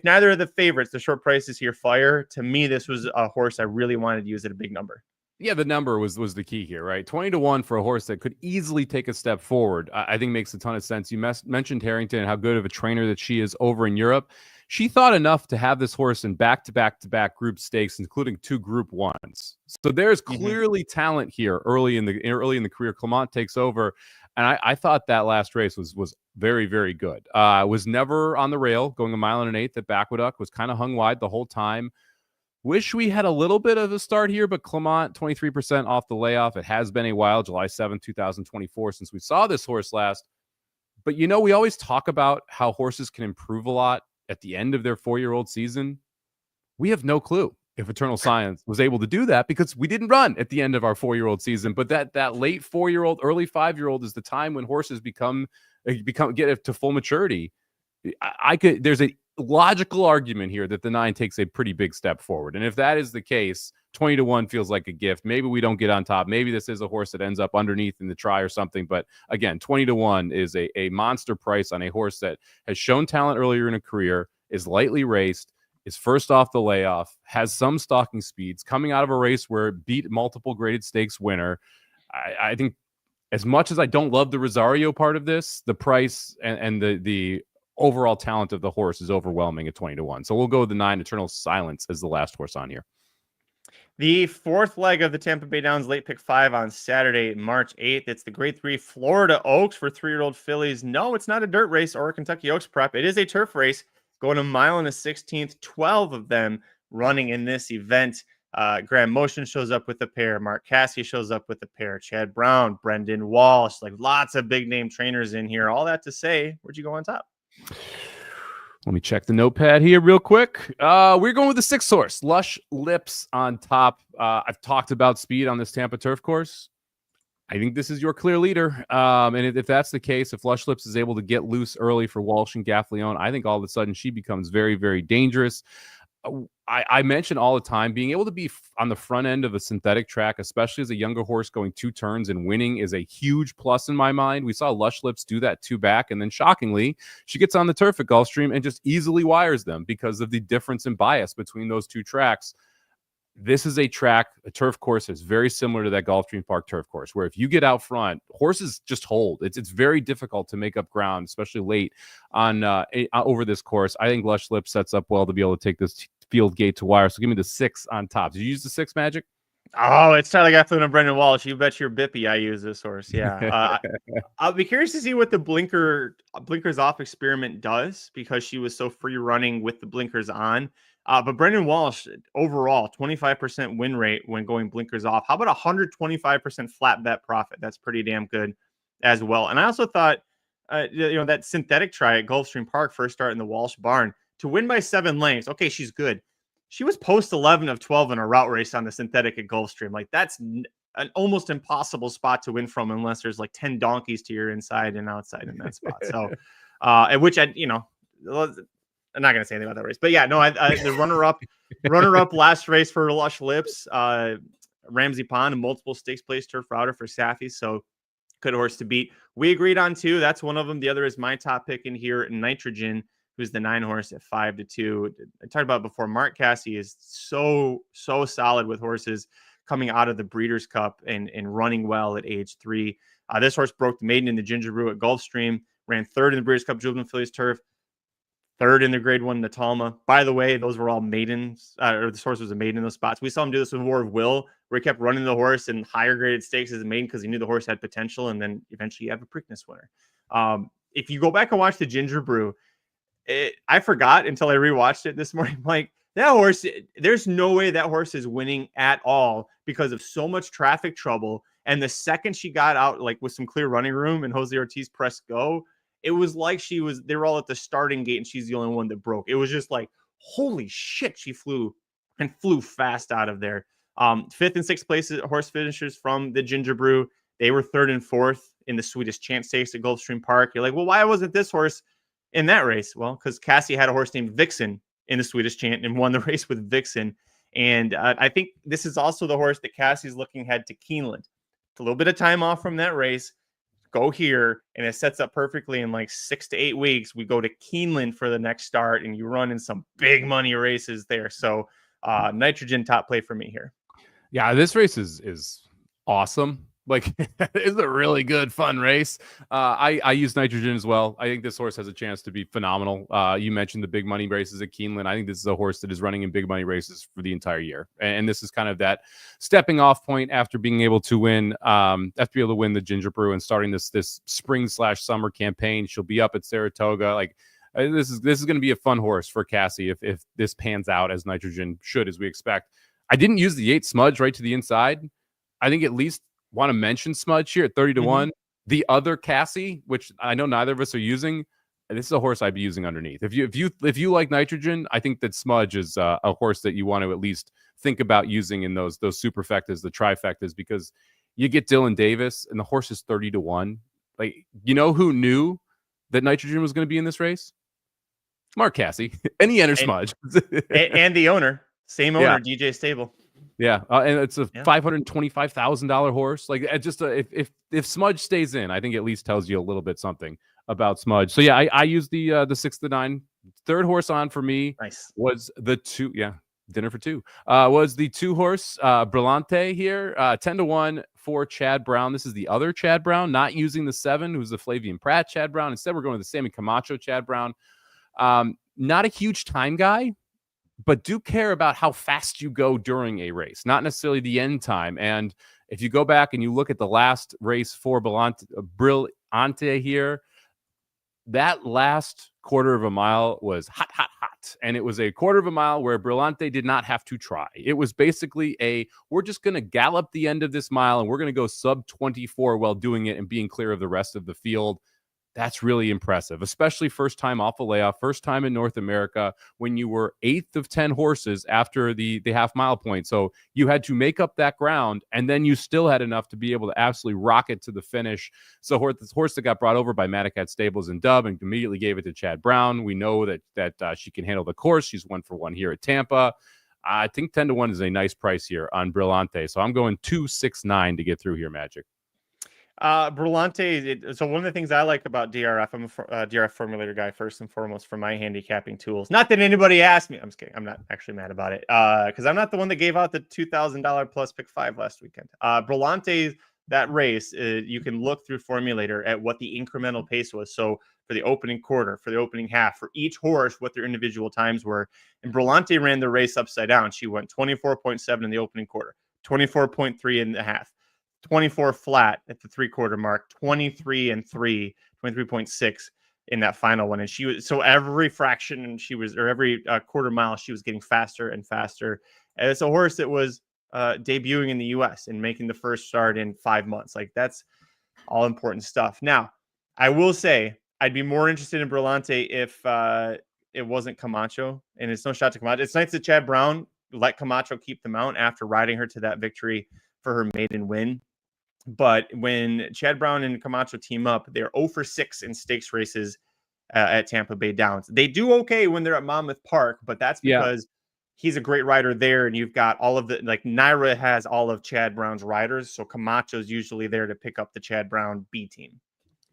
neither of the favorites, the short prices here, fire, to me, this was a horse I really wanted to use at a big number. Yeah, the number was the key here, right? 20-1 for a horse that could easily take a step forward, I think makes a ton of sense. You mentioned Harrington and how good of a trainer that she is over in Europe. She thought enough to have this horse in back-to-back group stakes, including 2 Group 1s. So there's clearly talent here early in the career. Clement takes over, and I thought that last race was very, very good. Was never on the rail, going 1.8 at Aqueduct, was kind of hung wide the whole time. Wish we had a little bit of a start here, but Clement, 23% off the layoff. It has been a while, July 7th, 2024, since we saw this horse last. But, we always talk about how horses can improve a lot at the end of their 4-year-old season. We have no clue if Eternal Science was able to do that, because we didn't run at the end of our 4-year-old season. But that late 4-year-old, early 5-year-old is the time when horses get to full maturity. There's a logical argument here that the 9 takes a pretty big step forward. And if that is the case, 20-1 feels like a gift. Maybe we don't get on top. Maybe this is a horse that ends up underneath in the try or something. But again, 20-1 is a monster price on a horse that has shown talent earlier in a career, is lightly raced, is first off the layoff, has some stalking speeds, coming out of a race where it beat multiple graded stakes winner. I think, as much as I don't love the Rosario part of this, the price and the overall talent of the horse is overwhelming at 20-1. So we'll go with the 9, Eternal Silence, as the last horse on here. The 4th leg of the Tampa Bay Downs late pick 5 on Saturday, March 8th. It's the grade 3 Florida Oaks for 3-year-old fillies. No, it's not a dirt race or a Kentucky Oaks prep. It is a turf race, going 1.16, 12 of them running in this event. Graham Motion shows up with a pair. Mark Cassidy shows up with a pair. Chad Brown, Brendan Walsh, like lots of big name trainers in here. All that to say, where'd you go on top? Let me check the notepad here real quick. We're going with the 6th horse, Lush Lips on top. I've talked about speed on this Tampa turf course. I think this is your clear leader. And if that's the case, if Lush Lips is able to get loose early for Walsh and Gaffleone, I think all of a sudden she becomes very, very dangerous. I mention all the time, being able to be on the front end of a synthetic track, especially as a younger horse going 2 turns and winning, is a huge plus in my mind. We saw Lush Lips do that 2 back, and then shockingly, she gets on the turf at Gulfstream and just easily wires them because of the difference in bias between those 2 tracks. This is a turf course that's very similar to that Gulfstream Park turf course, where if you get out front, horses just hold. It's very difficult to make up ground, especially late on over this course. I think Lush Lips sets up well to be able to take this field gate to wire. So give me the 6 on top. Did you use the 6, Magic? Oh, it's Tyler Gafflin and Brendan Walsh. You bet your bippy I use this horse. Yeah. I'll be curious to see what the blinkers off experiment does, because she was so free running with the blinkers on. But Brendan Walsh, overall, 25% win rate when going blinkers off. How about 125% flat bet profit? That's pretty damn good as well. And I also thought, that synthetic try at Gulfstream Park, first start in the Walsh barn, to win by 7 lengths. Okay, she's good. She was post 11 of 12 in a route race on the synthetic at Gulfstream. Like, that's an almost impossible spot to win from unless there's like 10 donkeys to your inside and outside in that spot. So, at which I'm not gonna say anything about that race, but yeah, no, the runner-up last race for Lush Lips, Ramsey Pond, a multiple stakes place turf router for Safi. So good horse to beat. We agreed on 2. That's one of them. The other is my top pick in here, Nitrogen, who's the 9 horse at 5-2. I talked about it before. Mark Casse is so solid with horses coming out of the Breeders' Cup and running well at age 3. This horse broke the maiden in the Ginger Brew at Gulfstream, ran 3rd in the Breeders' Cup Juvenile Fillies Turf, 3rd in the grade 1 Natalma. By the way, those were all maidens, or this horse was a maiden in those spots. We saw him do this with War of Will, where he kept running the horse in higher graded stakes as a maiden because he knew the horse had potential, and then eventually you have a Preakness winner. If you go back and watch the Ginger Brew, I forgot until I rewatched it this morning. Like, that horse, there's no way that horse is winning at all because of so much traffic trouble. And the second she got out, like with some clear running room and Jose Ortiz pressed go, it was like they were all at the starting gate and she's the only one that broke. It was just like, holy shit, she flew fast out of there. 5th and 6th places horse finishers from the Ginger Brew. They were 3rd and 4th in the Swedish Chance Stakes at Gulfstream Park. You're like, well, why wasn't this horse in that race? Well, because Casse had a horse named Vixen in the Swedish Chant and won the race with Vixen. And I think this is also the horse that Cassie's looking ahead to Keeneland. It's a little bit of time off from that race. Go here, and it sets up perfectly in like 6 to 8 weeks. We go to Keeneland for the next start, and you run in some big money races there. So Nitrogen top play for me here. Yeah, this race is awesome. Like, it's a really good, fun race. I use Nitrogen as well. I think this horse has a chance to be phenomenal. You mentioned the big money races at Keeneland. I think this is a horse that is running in big money races for the entire year. And this is kind of that stepping off point after being able to win, the Ginger Brew and starting this spring/summer campaign. She'll be up at Saratoga. Like, this is going to be a fun horse for Cassie if this pans out as Nitrogen should, as we expect. I didn't use the 8 Smudge right to the inside. I think at least want to mention Smudge here at 30-1. The other Cassie, which I know neither of us are using, this is a horse I'd be using underneath. If you like Nitrogen, I think that Smudge is a horse that you want to at least think about using in those superfectas, the trifectas, because you get Dylan Davis and the horse is 30-1. Like, you know who knew that Nitrogen was going to be in this race? Mark Casse, and he enters Smudge, and the owner, same owner, DJ Stable. Yeah, and it's a $525,000 horse. Like, if Smudge stays in, I think it at least tells you a little bit something about Smudge. So yeah, I use the 6 to 9. Third horse on for me was the 2. Yeah, dinner for 2. Was the 2 horse Brillante here, 10-1 for Chad Brown. This is the other Chad Brown, not using the 7, who's the Flavian Pratt Chad Brown. Instead, we're going to the Sammy Camacho Chad Brown. Not a huge time guy, but do care about how fast you go during a race, not necessarily the end time. And if you go back and you look at the last race for Brillante here, that last quarter of a mile was hot. And it was a quarter of a mile where Brillante did not have to try. It was basically we're just going to gallop the end of this mile and we're going to go sub 24 while doing it and being clear of the rest of the field. That's really impressive, especially first time off a layoff, first time in North America when you were 8th of 10 horses after the half mile point. So you had to make up that ground, and then you still had enough to be able to absolutely rocket to the finish. So this horse that got brought over by Madacat Stables and Dub and immediately gave it to Chad Brown. We know that she can handle the course. She's 1-for-1 here at Tampa. I think 10-1 is a nice price here on Brillante. So I'm going 269 to get through here, Magic. Brillante. So one of the things I like about DRF, I'm a DRF formulator guy first and foremost for my handicapping tools. Not that anybody asked me. I'm just kidding. I'm not actually mad about it. Because I'm not the one that gave out the $2,000 plus pick 5 last weekend. Brillante, that race, you can look through formulator at what the incremental pace was. So for the opening quarter, for the opening half, for each horse, what their individual times were. And Brillante ran the race upside down. She went 24.7 in the opening quarter, 24.3 in the half, 24 flat at the 3/4 mark, 23 and 3, 23.6 in that final one. And she was, so every fraction or every quarter mile, she was getting faster and faster. And it's a horse that was debuting in the US and making the first start in 5 months. Like, that's all important stuff. Now, I will say I'd be more interested in Brillante if it wasn't Camacho, and it's no shot to Camacho. It's nice that Chad Brown let Camacho keep the mount after riding her to that victory for her maiden win. But when Chad Brown and Camacho team up, they're 0-for-6 in stakes races at Tampa Bay Downs. They do okay when they're at Monmouth Park, but that's because he's a great rider there, and you've got all of the, like, Naira has all of Chad Brown's riders, so Camacho's usually there to pick up the Chad Brown B team.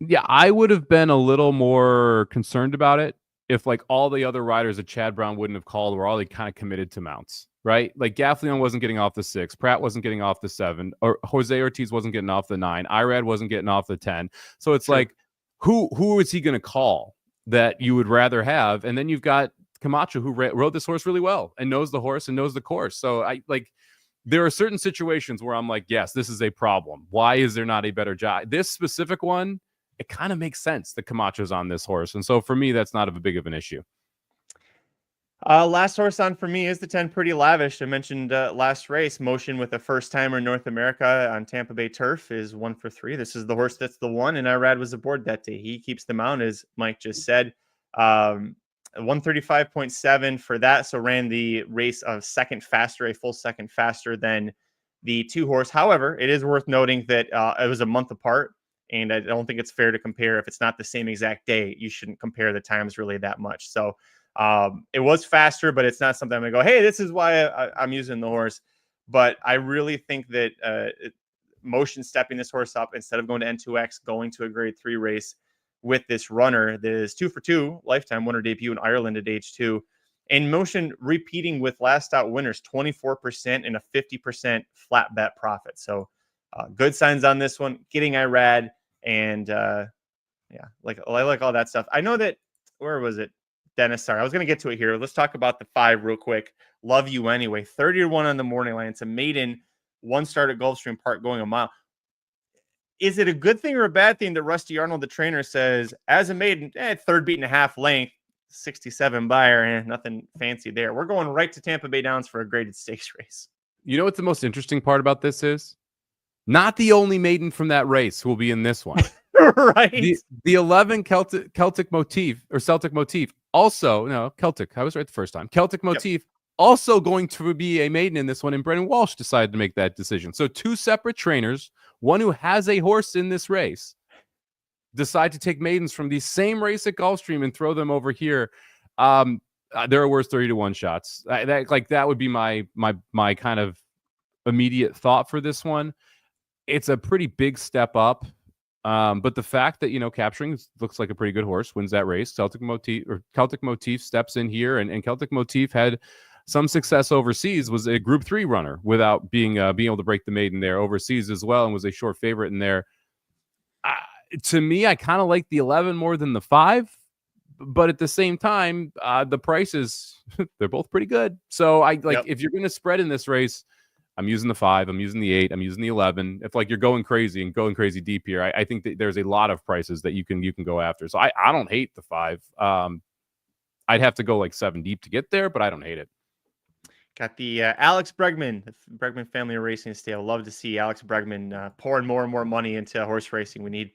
Yeah, I would have been a little more concerned about it if, like, all the other riders that Chad Brown wouldn't have called were all kind of committed to mounts, right? Like, Gaffleon wasn't getting off the 6, Pratt wasn't getting off the 7, or Jose Ortiz wasn't getting off the 9, Irad wasn't getting off the 10. So it's like, who is he going to call that you would rather have? And then you've got Camacho, who rode this horse really well and knows the horse and knows the course. So there are certain situations where I'm like, yes, this is a problem. Why is there not a better job? This specific one, it kind of makes sense that Camacho's on this horse. And so for me, that's not a big of an issue. Last horse on for me is the 10 Pretty Lavish. I mentioned last race, Motion with a first timer in North America on Tampa Bay turf is 1-for-3. This is the horse that's the one, and Irad was aboard that day. He keeps the mount, as Mike just said. 135.7 for that. So ran the race a second faster, a full second faster than the 2 horse. However, it is worth noting that it was a month apart. And I don't think it's fair to compare. If it's not the same exact day, you shouldn't compare the times really that much. So it was faster, but it's not something I'm going to go, hey, this is why I'm using the horse. But I really think that Motion stepping this horse up instead of going to N2X, going to a grade 3 race with this runner that is 2-for-2 lifetime winner debut in Ireland at age 2. And Motion repeating with last out winners, 24% and a 50% flat bet profit. So good signs on this one, getting Irad. And I like all that stuff. I know that, where was it? Dennis, sorry, I was going to get to it here. Let's talk about the 5 real quick. Love You Anyway, 30-1 on the morning line. It's a maiden, 1 start at Gulfstream Park going a mile. Is it a good thing or a bad thing that Rusty Arnold, the trainer, says as a maiden, 3rd beat and a half length, 67 buyer, nothing fancy there. We're going right to Tampa Bay Downs for a graded stakes race. You know what the most interesting part about this is? Not the only maiden from that race who will be in this one. Right. The 11 Celtic motif also, no, Celtic. I was right the first time. Celtic motif also going to be a maiden in this one, and Brendan Walsh decided to make that decision. So 2 separate trainers, one who has a horse in this race, decide to take maidens from the same race at Gulfstream and throw them over here. There are worse 30-1 shots. That would be my kind of immediate thought for this one. It's a pretty big step up. But the fact that, Capturing looks like a pretty good horse, wins that race. Celtic Motif steps in here, and Celtic Motif had some success overseas, was a Group 3 runner without being able to break the maiden there overseas as well, and was a short favorite in there. To me, I kind of like the 11 more than the 5, but at the same time, the prices, they're both pretty good. So if you're going to spread in this race, I'm using the 5, I'm using the 8, I'm using the 11. If you're going crazy deep here, I think that there's a lot of prices that you can go after. So I don't hate the 5. I'd have to go 7 deep to get there, but I don't hate it. Got the Alex Bregman, the Bregman family of racing stable. Love to see Alex Bregman pouring more and more money into horse racing. We need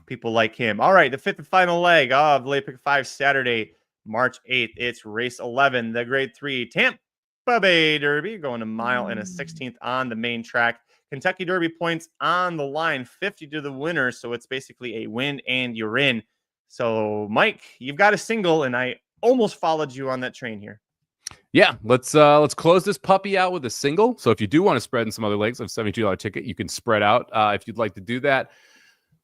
People like him. All right, the fifth and final leg of the late pick 5 Saturday, March 8th. It's race 11, the grade 3 Tampa Bay Derby, going a mile and a 16th on the main track. Kentucky Derby points on the line, 50 to the winner. So it's basically a win and you're in. So Mike, you've got a single, and I almost followed you on that train here. Yeah, let's close this puppy out with a single. So if you do want to spread in some other legs, of $72 ticket, you can spread out if you'd like to do that.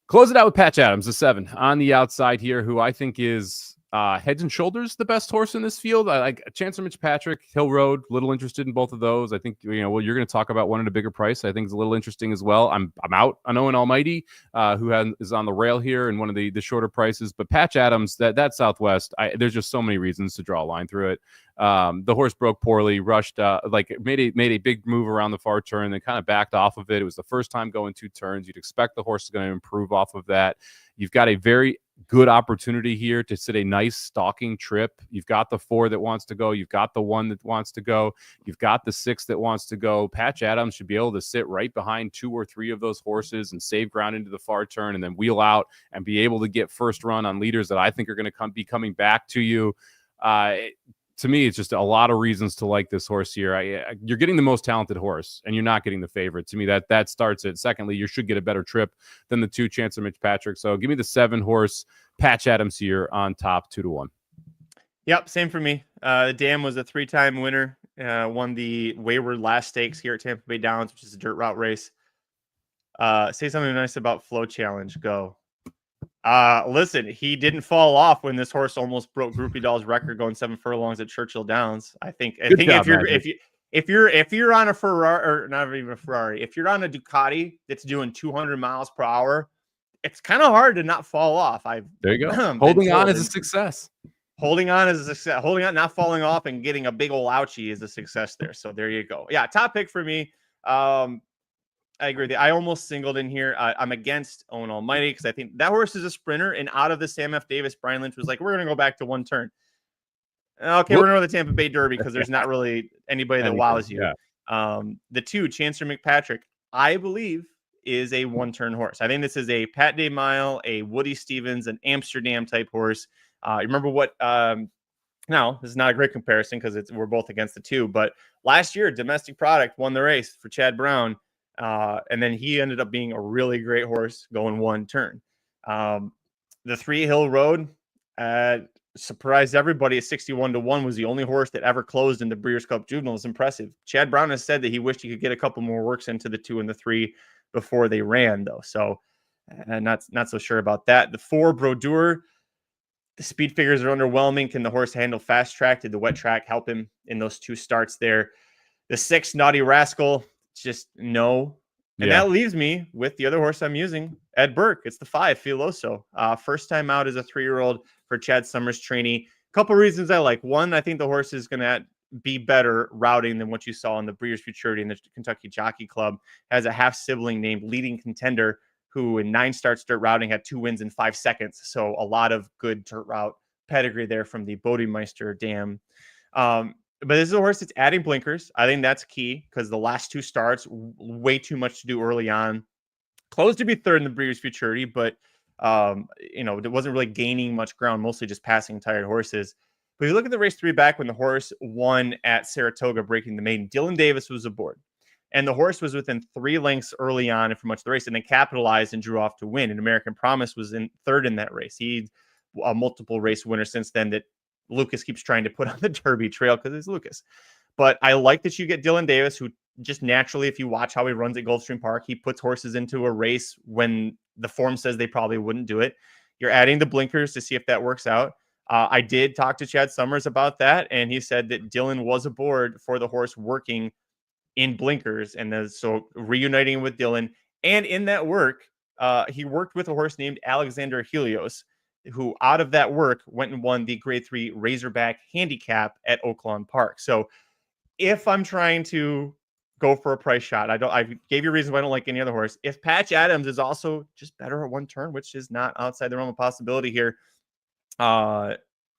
Close it out with Patch Adams, the 7 on the outside here, who I think is heads and shoulders the best horse in this field. I like Chancellor Mitch Patrick, Hill Road. Little interested in both of those. I think you're going to talk about one at a bigger price. I think is a little interesting as well. I'm out on Owen Almighty, who is on the rail here and one of the shorter prices. But Patch Adams, that Southwest, there's just so many reasons to draw a line through it. The horse broke poorly, rushed, made a big move around the far turn, then kind of backed off of it. It was the first time going 2 turns. You'd expect the horse is going to improve off of that. You've got a very good opportunity here to sit a nice stalking trip. You've got the 4 that wants to go. You've got the 1 that wants to go. You've got the 6 that wants to go. Patch Adams should be able to sit right behind 2 or 3 of those horses and save ground into the far turn and then wheel out and be able to get first run on leaders that I think are going to be coming back to you. To me, it's just a lot of reasons to like this horse here. You're getting the most talented horse, and you're not getting the favorite. To me, that starts it. Secondly, you should get a better trip than the 2 Chancellor Mitch Patrick. So give me the 7 horse Patch Adams here on top 2-1. Yep, same for me. Dam was a 3-time winner. Won the Wayward Last Stakes here at Tampa Bay Downs, which is a dirt route race. Say something nice about Flow Challenge. Go. Listen, he didn't fall off when this horse almost broke Groupie Doll's record going 7 furlongs at Churchill Downs. I think if you're on a Ferrari, or not even a Ferrari, if you're on a Ducati that's doing 200 miles per hour, it's kind of hard to not fall off. There you go. Holding on is a success. Holding on is a success. Holding on, not falling off, and getting a big old ouchie is a success there. So there you go. Yeah, top pick for me. I agree with you. I almost singled in here. I'm against Owen Almighty because I think that horse is a sprinter. And out of the Sam F. Davis, Brian Lynch was like, we're going to go back to 1 turn. Okay, we're going to go to the Tampa Bay Derby because there's not really anybody that wows you. Yeah. The 2, Chancellor McPatrick, I believe, is a 1-turn horse. I think this is a Pat Day Mile, a Woody Stevens, an Amsterdam type horse. Remember what? Now, this is not a great comparison because we're both against the 2. But last year, Domestic Product won the race for Chad Brown. And then he ended up being a really great horse going 1 turn. The 3 Hill Road surprised everybody at 61-1, was the only horse that ever closed in the Breeders' Cup Juvenile. It's impressive. Chad Brown has said that he wished he could get a couple more works into the 2 and the 3 before they ran, though. So not so sure about that. The 4 Brodeur, the speed figures are underwhelming. Can the horse handle fast track? Did the wet track help him in those 2 starts there? The 6 Naughty Rascal, just no. And that leaves me with the other horse I'm using, Ed Burke. It's the 5, Filoso. First time out as a 3-year-old for Chad Summers trainee. Couple reasons I like. 1, I think the horse is going to be better routing than what you saw in the Breeders' Futurity and the Kentucky Jockey Club. Has a half sibling named Leading Contender, who in 9 starts dirt routing had 2 wins in 5 seconds. So a lot of good dirt route pedigree there from the Bodemeister dam. But this is a horse that's adding blinkers. I think that's key because the last 2 starts, way too much to do early on. Closed to be 3rd in the Breeders' Futurity, but it wasn't really gaining much ground, mostly just passing tired horses. But if you look at the race 3 back when the horse won at Saratoga, breaking the maiden, Dylan Davis was aboard. And the horse was within 3 lengths early on and for much of the race, and then capitalized and drew off to win. And American Promise was in 3rd in that race. He's a multiple race winner since then that Lucas keeps trying to put on the Derby trail because it's Lucas. But I like that you get Dylan Davis, who just naturally, if you watch how he runs at Gulfstream Park, he puts horses into a race when the form says they probably wouldn't do it. You're adding the blinkers to see if that works out. I did talk to Chad Summers about that, and he said that Dylan was aboard for the horse working in blinkers, and so reuniting with Dylan. And in that work, he worked with a horse named Alexander Helios, who out of that work went and won the grade 3 Razorback handicap at Oaklawn Park. So if I'm trying to go for a price shot, I gave you reasons why I don't like any other horse. If Patch Adams is also just better at 1 turn, which is not outside the realm of possibility here,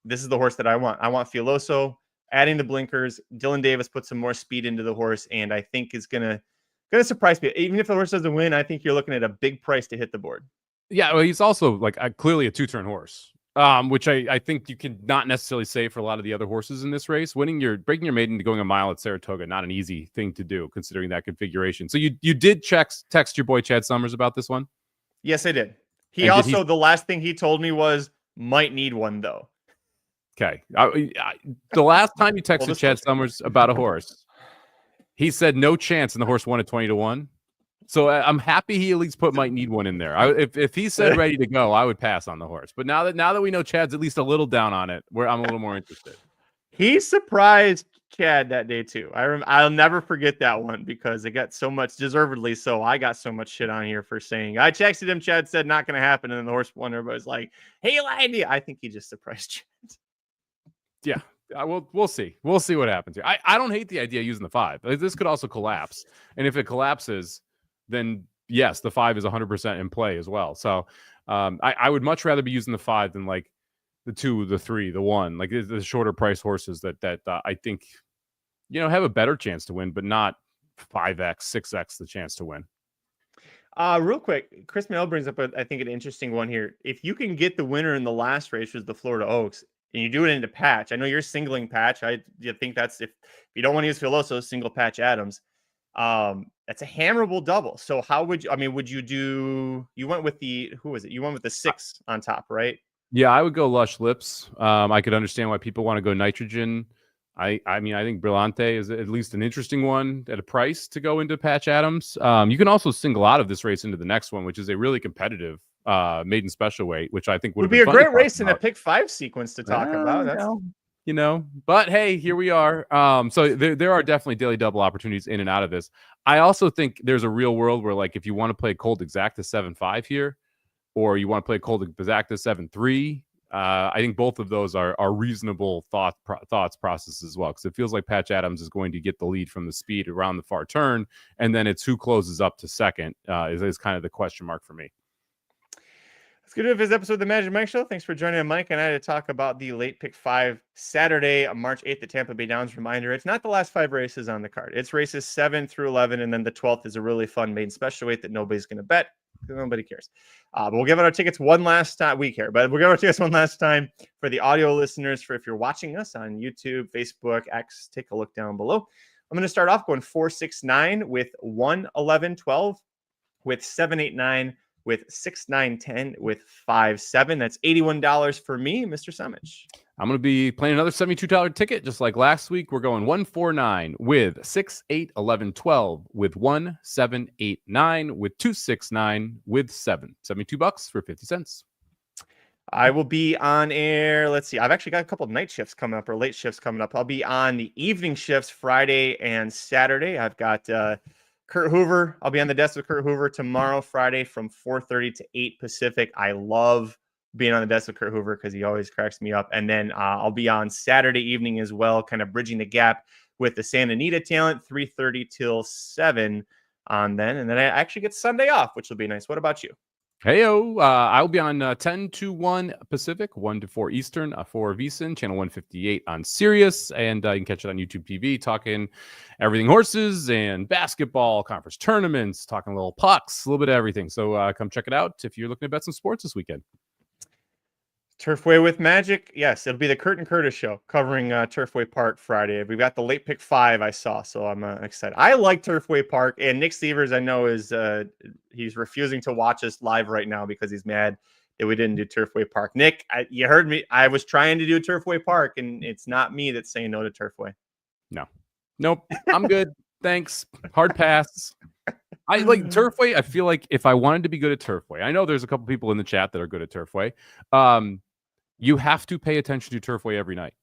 this is the horse that I want. I want Filoso adding the blinkers. Dylan Davis put some more speed into the horse, and I think is gonna surprise me. Even if the horse doesn't win, I think you're looking at a big price to hit the board. Yeah, well, he's also like clearly a 2-turn horse, which I think you can not necessarily say for a lot of the other horses in this race. Breaking your maiden to going a mile at Saratoga, not an easy thing to do considering that configuration. So you did text your boy Chad Summers about this one? Yes, I did. He And also, the last thing he told me was, might need one though. Okay. The last time you texted Chad Summers about a horse, he said no chance, and the horse won at 20-1. So I'm happy he at least might need one in there. If he said ready to go, I would pass on the horse. But now that we know Chad's at least a little down on it, I'm a little more interested. He surprised Chad that day too. I'll never forget that one because it got so much, deservedly so. I got so much shit on here for saying, I texted him, Chad said not going to happen, and then the horse won. Everybody's like, hey, lied to you. I think he just surprised Chad. Yeah. We'll see. We'll see what happens here. I don't hate the idea of using the 5. This could also collapse. And if it collapses, then yes, the 5 is 100% in play as well. So I would much rather be using the 5 than like the 2, the 3, the 1, like the shorter price horses that I think, have a better chance to win, but not 5x, 6x the chance to win. Real quick, Chris Mail brings up, I think, an interesting one here. If you can get the winner in the last race, which was the Florida Oaks, and you do it into patch, I know you're singling patch. You think that's, if you don't want to use Filoso, single patch Adams. That's a hammerable double. So how would you, would you do, you went with who was it? You went with the 6 on top, right? Yeah, I would go Lush Lips. I could understand why people want to go Nitrogen. I think Brillante is at least an interesting one at a price to go into Patch Adams. You can also single out of this race into the next one, which is a really competitive maiden special weight, which I think would be a great race in a pick 5 sequence to talk about. That's but hey, here we are. So there are definitely daily double opportunities in and out of this. I also think there's a real world where, like, if you want to play Cold Exacta 7-5 here, or you want to play Cold Exacta 7-3, I think both of those are reasonable thoughts processes as well, because it feels like Patch Adams is going to get the lead from the speed around the far turn, and then it's who closes up to second is kind of the question mark for me. Let's get into this episode of the Magic Mike Show. Thanks for joining Mike and I to talk about the late pick 5 Saturday, March 8th at Tampa Bay Downs. Reminder, it's not the last 5 races on the card. It's races 7 through 11, and then the 12th is a really fun maiden special weight that nobody's going to bet because nobody cares. But we'll give out our tickets one last time. We care, but we'll give our tickets one last time for the audio listeners. For if you're watching us on YouTube, Facebook, X, take a look down below. I'm going to start off going 4, 6, 9 with 1, 11, 12, with 7, 8, 9. With 6, 9, 10, with 5, 7. That's $81 for me, Mr. Somich. I'm going to be playing another $72 ticket, just like last week. We're going 1, 4, 9 with 6, 8, 11, 12 with 1, 7, 8, 9 with 2, 6, 9 with 7. $72 for 50 cents. I will be on air. Let's see. I've actually got a couple of night shifts coming up or late shifts coming up. I'll be on the evening shifts Friday and Saturday. I've got Kurt Hoover. I'll be on the desk with Kurt Hoover tomorrow, Friday, from 4:30 to 8 Pacific. I love being on the desk with Kurt Hoover because he always cracks me up. And then I'll be on Saturday evening as well, kind of bridging the gap with the Santa Anita talent, 3:30 till 7 on then. And then I actually get Sunday off, which will be nice. What about you? Heyo, I'll be on 10 to 1 Pacific, 1 to 4 Eastern, 4 VSiN, channel 158 on Sirius, and you can catch it on YouTube TV, talking everything horses and basketball, conference tournaments, talking little pucks, a little bit of everything. So come check it out if you're looking to bet some sports this weekend. Turfway with Magic. Yes, it'll be the Kurt and Curtis show covering Turfway Park Friday. We've got the late pick 5 I saw, so I'm excited. I like Turfway Park, and Nick Severs, I know, is he's refusing to watch us live right now because he's mad that we didn't do Turfway Park. Nick, you heard me. I was trying to do Turfway Park, and it's not me that's saying no to Turfway. Nope. I'm good. Thanks. Hard pass. I like Turfway. I feel like if I wanted to be good at Turfway, I know there's a couple people in the chat that are good at Turfway. You have to pay attention to Turfway every night.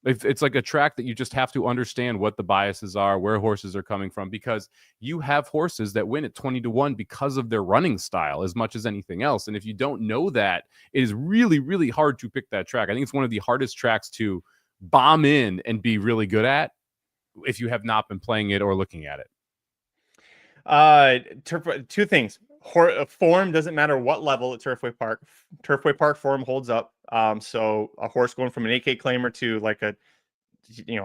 It's like a track that you just have to understand what the biases are, where horses are coming from, because you have horses that win at 20 to 1 because of their running style as much as anything else. And if you don't know that, it is really, really hard to pick that track. I think it's one of the hardest tracks to bomb in and be really good at if you have not been playing it or looking at it. Two things. Form doesn't matter what level at Turfway Park. Turfway Park form holds up. So a horse going from an AK claimer to like a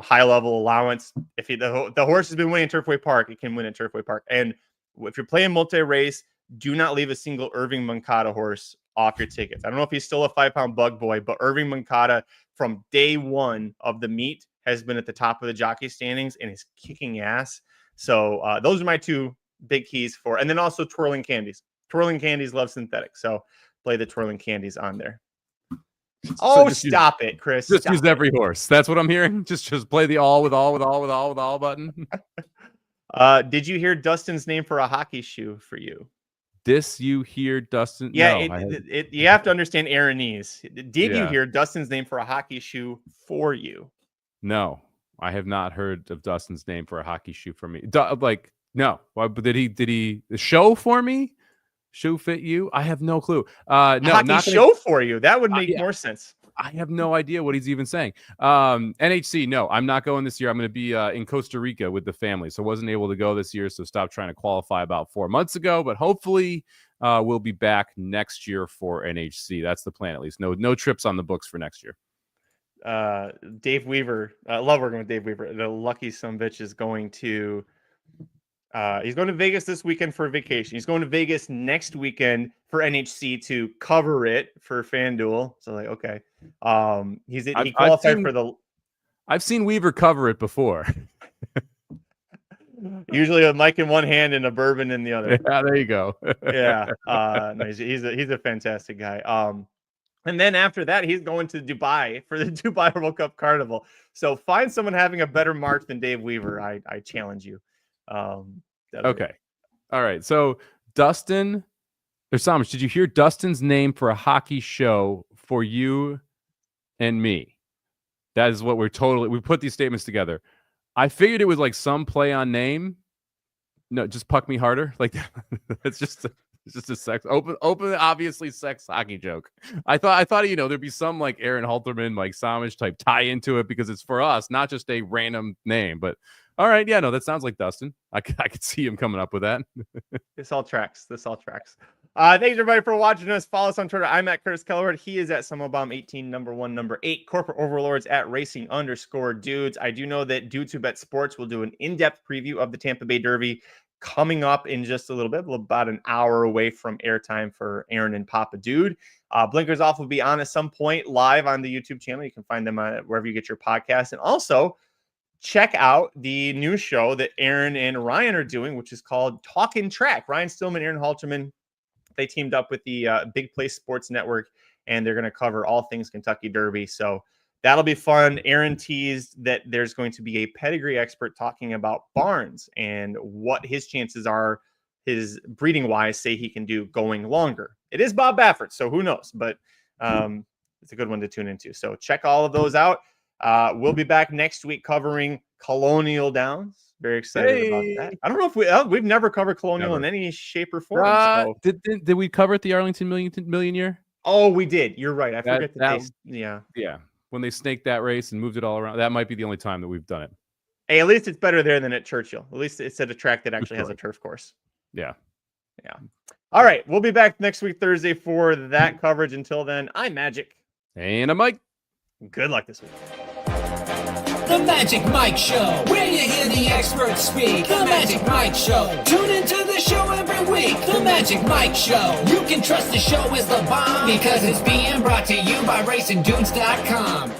high level allowance, if the horse has been winning Turfway Park, it can win at Turfway Park. And if you're playing multi-race, do not leave a single Irving Moncada horse off your tickets. I don't know if he's still a 5-pound bug boy, but Irving Moncada from day one of the meet has been at the top of the jockey standings and is kicking ass. So those are my two big keys for, and then also Twirling Candies. Twirling Candies love synthetic. So play the Twirling Candies on there. Oh, stop it, Chris. Just use every horse. That's what I'm hearing. Just play the all button. Did you hear Dustin's name for a hockey shoe for you? This you hear Dustin? Yeah, no, you have to understand Aaronese. Did you Yeah. hear Dustin's name for a hockey shoe for you? No, I have not heard of Dustin's name for a hockey shoe for me. No. Why, but did he show for me? Shoe fit you? I have no clue. No, hockey show for you. That would make yeah. more sense. I have no idea what he's even saying. NHC, no, I'm not going this year. I'm going to be in Costa Rica with the family. So I wasn't able to go this year. So stopped trying to qualify about 4 months ago. But hopefully we'll be back next year for NHC. That's the plan, at least. No trips on the books for next year. Dave Weaver. I love working with Dave Weaver. The lucky sumbitch is going to... he's going to Vegas this weekend for a vacation. He's going to Vegas next weekend for NHC to cover it for FanDuel. So like, okay. He qualified for the... I've seen Weaver cover it before. Usually a mic in one hand and a bourbon in the other. Yeah, there you go. Yeah. No, he's a fantastic guy. And then after that, he's going to Dubai for the Dubai World Cup Carnival. So find someone having a better March than Dave Weaver. I challenge you. Okay. All right. So Dustin or Somich, did you hear Dustin's name for a hockey show for you and me? That is what we put these statements together. I figured it was like some play on name. No, just Puck Me Harder. Like it's just a sex open, obviously sex hockey joke. I thought, there'd be some like Aaron Halterman, like Somich type tie into it because it's for us, not just a random name, but all right. Yeah, no, that sounds like Dustin. I could see him coming up with that. This all tracks. Thanks everybody for watching us. Follow us on Twitter. I'm at Curtis Kalleward. He is at Somobomb 18, number 1, number 8. Corporate Overlords at Racing_Dudes. I do know that Dudes Who Bet Sports will do an in-depth preview of the Tampa Bay Derby coming up in just a little bit, about an hour away from airtime for Aaron and Papa Dude. Blinkers Off will be on at some point live on the YouTube channel. You can find them wherever you get your podcast. And also, check out the new show that Aaron and Ryan are doing, which is called Talkin' Track. Ryan Stillman, Aaron Halterman, they teamed up with the Big Play Sports Network, and they're going to cover all things Kentucky Derby. So that'll be fun. Aaron teased that there's going to be a pedigree expert talking about Barnes and what his chances are, his breeding wise, say he can do going longer. It is Bob Baffert, so who knows? But it's a good one to tune into. So check all of those out. We'll be back next week covering Colonial Downs. Very excited about that. I don't know if we've never covered Colonial in any shape or form. So. Did we cover it the Arlington Million year? Oh, we did. You're right. I forget that. Yeah. When they snaked that race and moved it all around, that might be the only time that we've done it. Hey, at least it's better there than at Churchill. At least it's at a track that actually has a turf course. Yeah. All right. We'll be back next week, Thursday, for that coverage. Until then, I'm Magic. And I'm Mike. Good luck this week. The Magic Mike Show, where you hear the experts speak. The Magic Mike Show. Tune into the show every week. The Magic Mike Show. You can trust the show is the bomb because it's being brought to you by RacingDudes.com.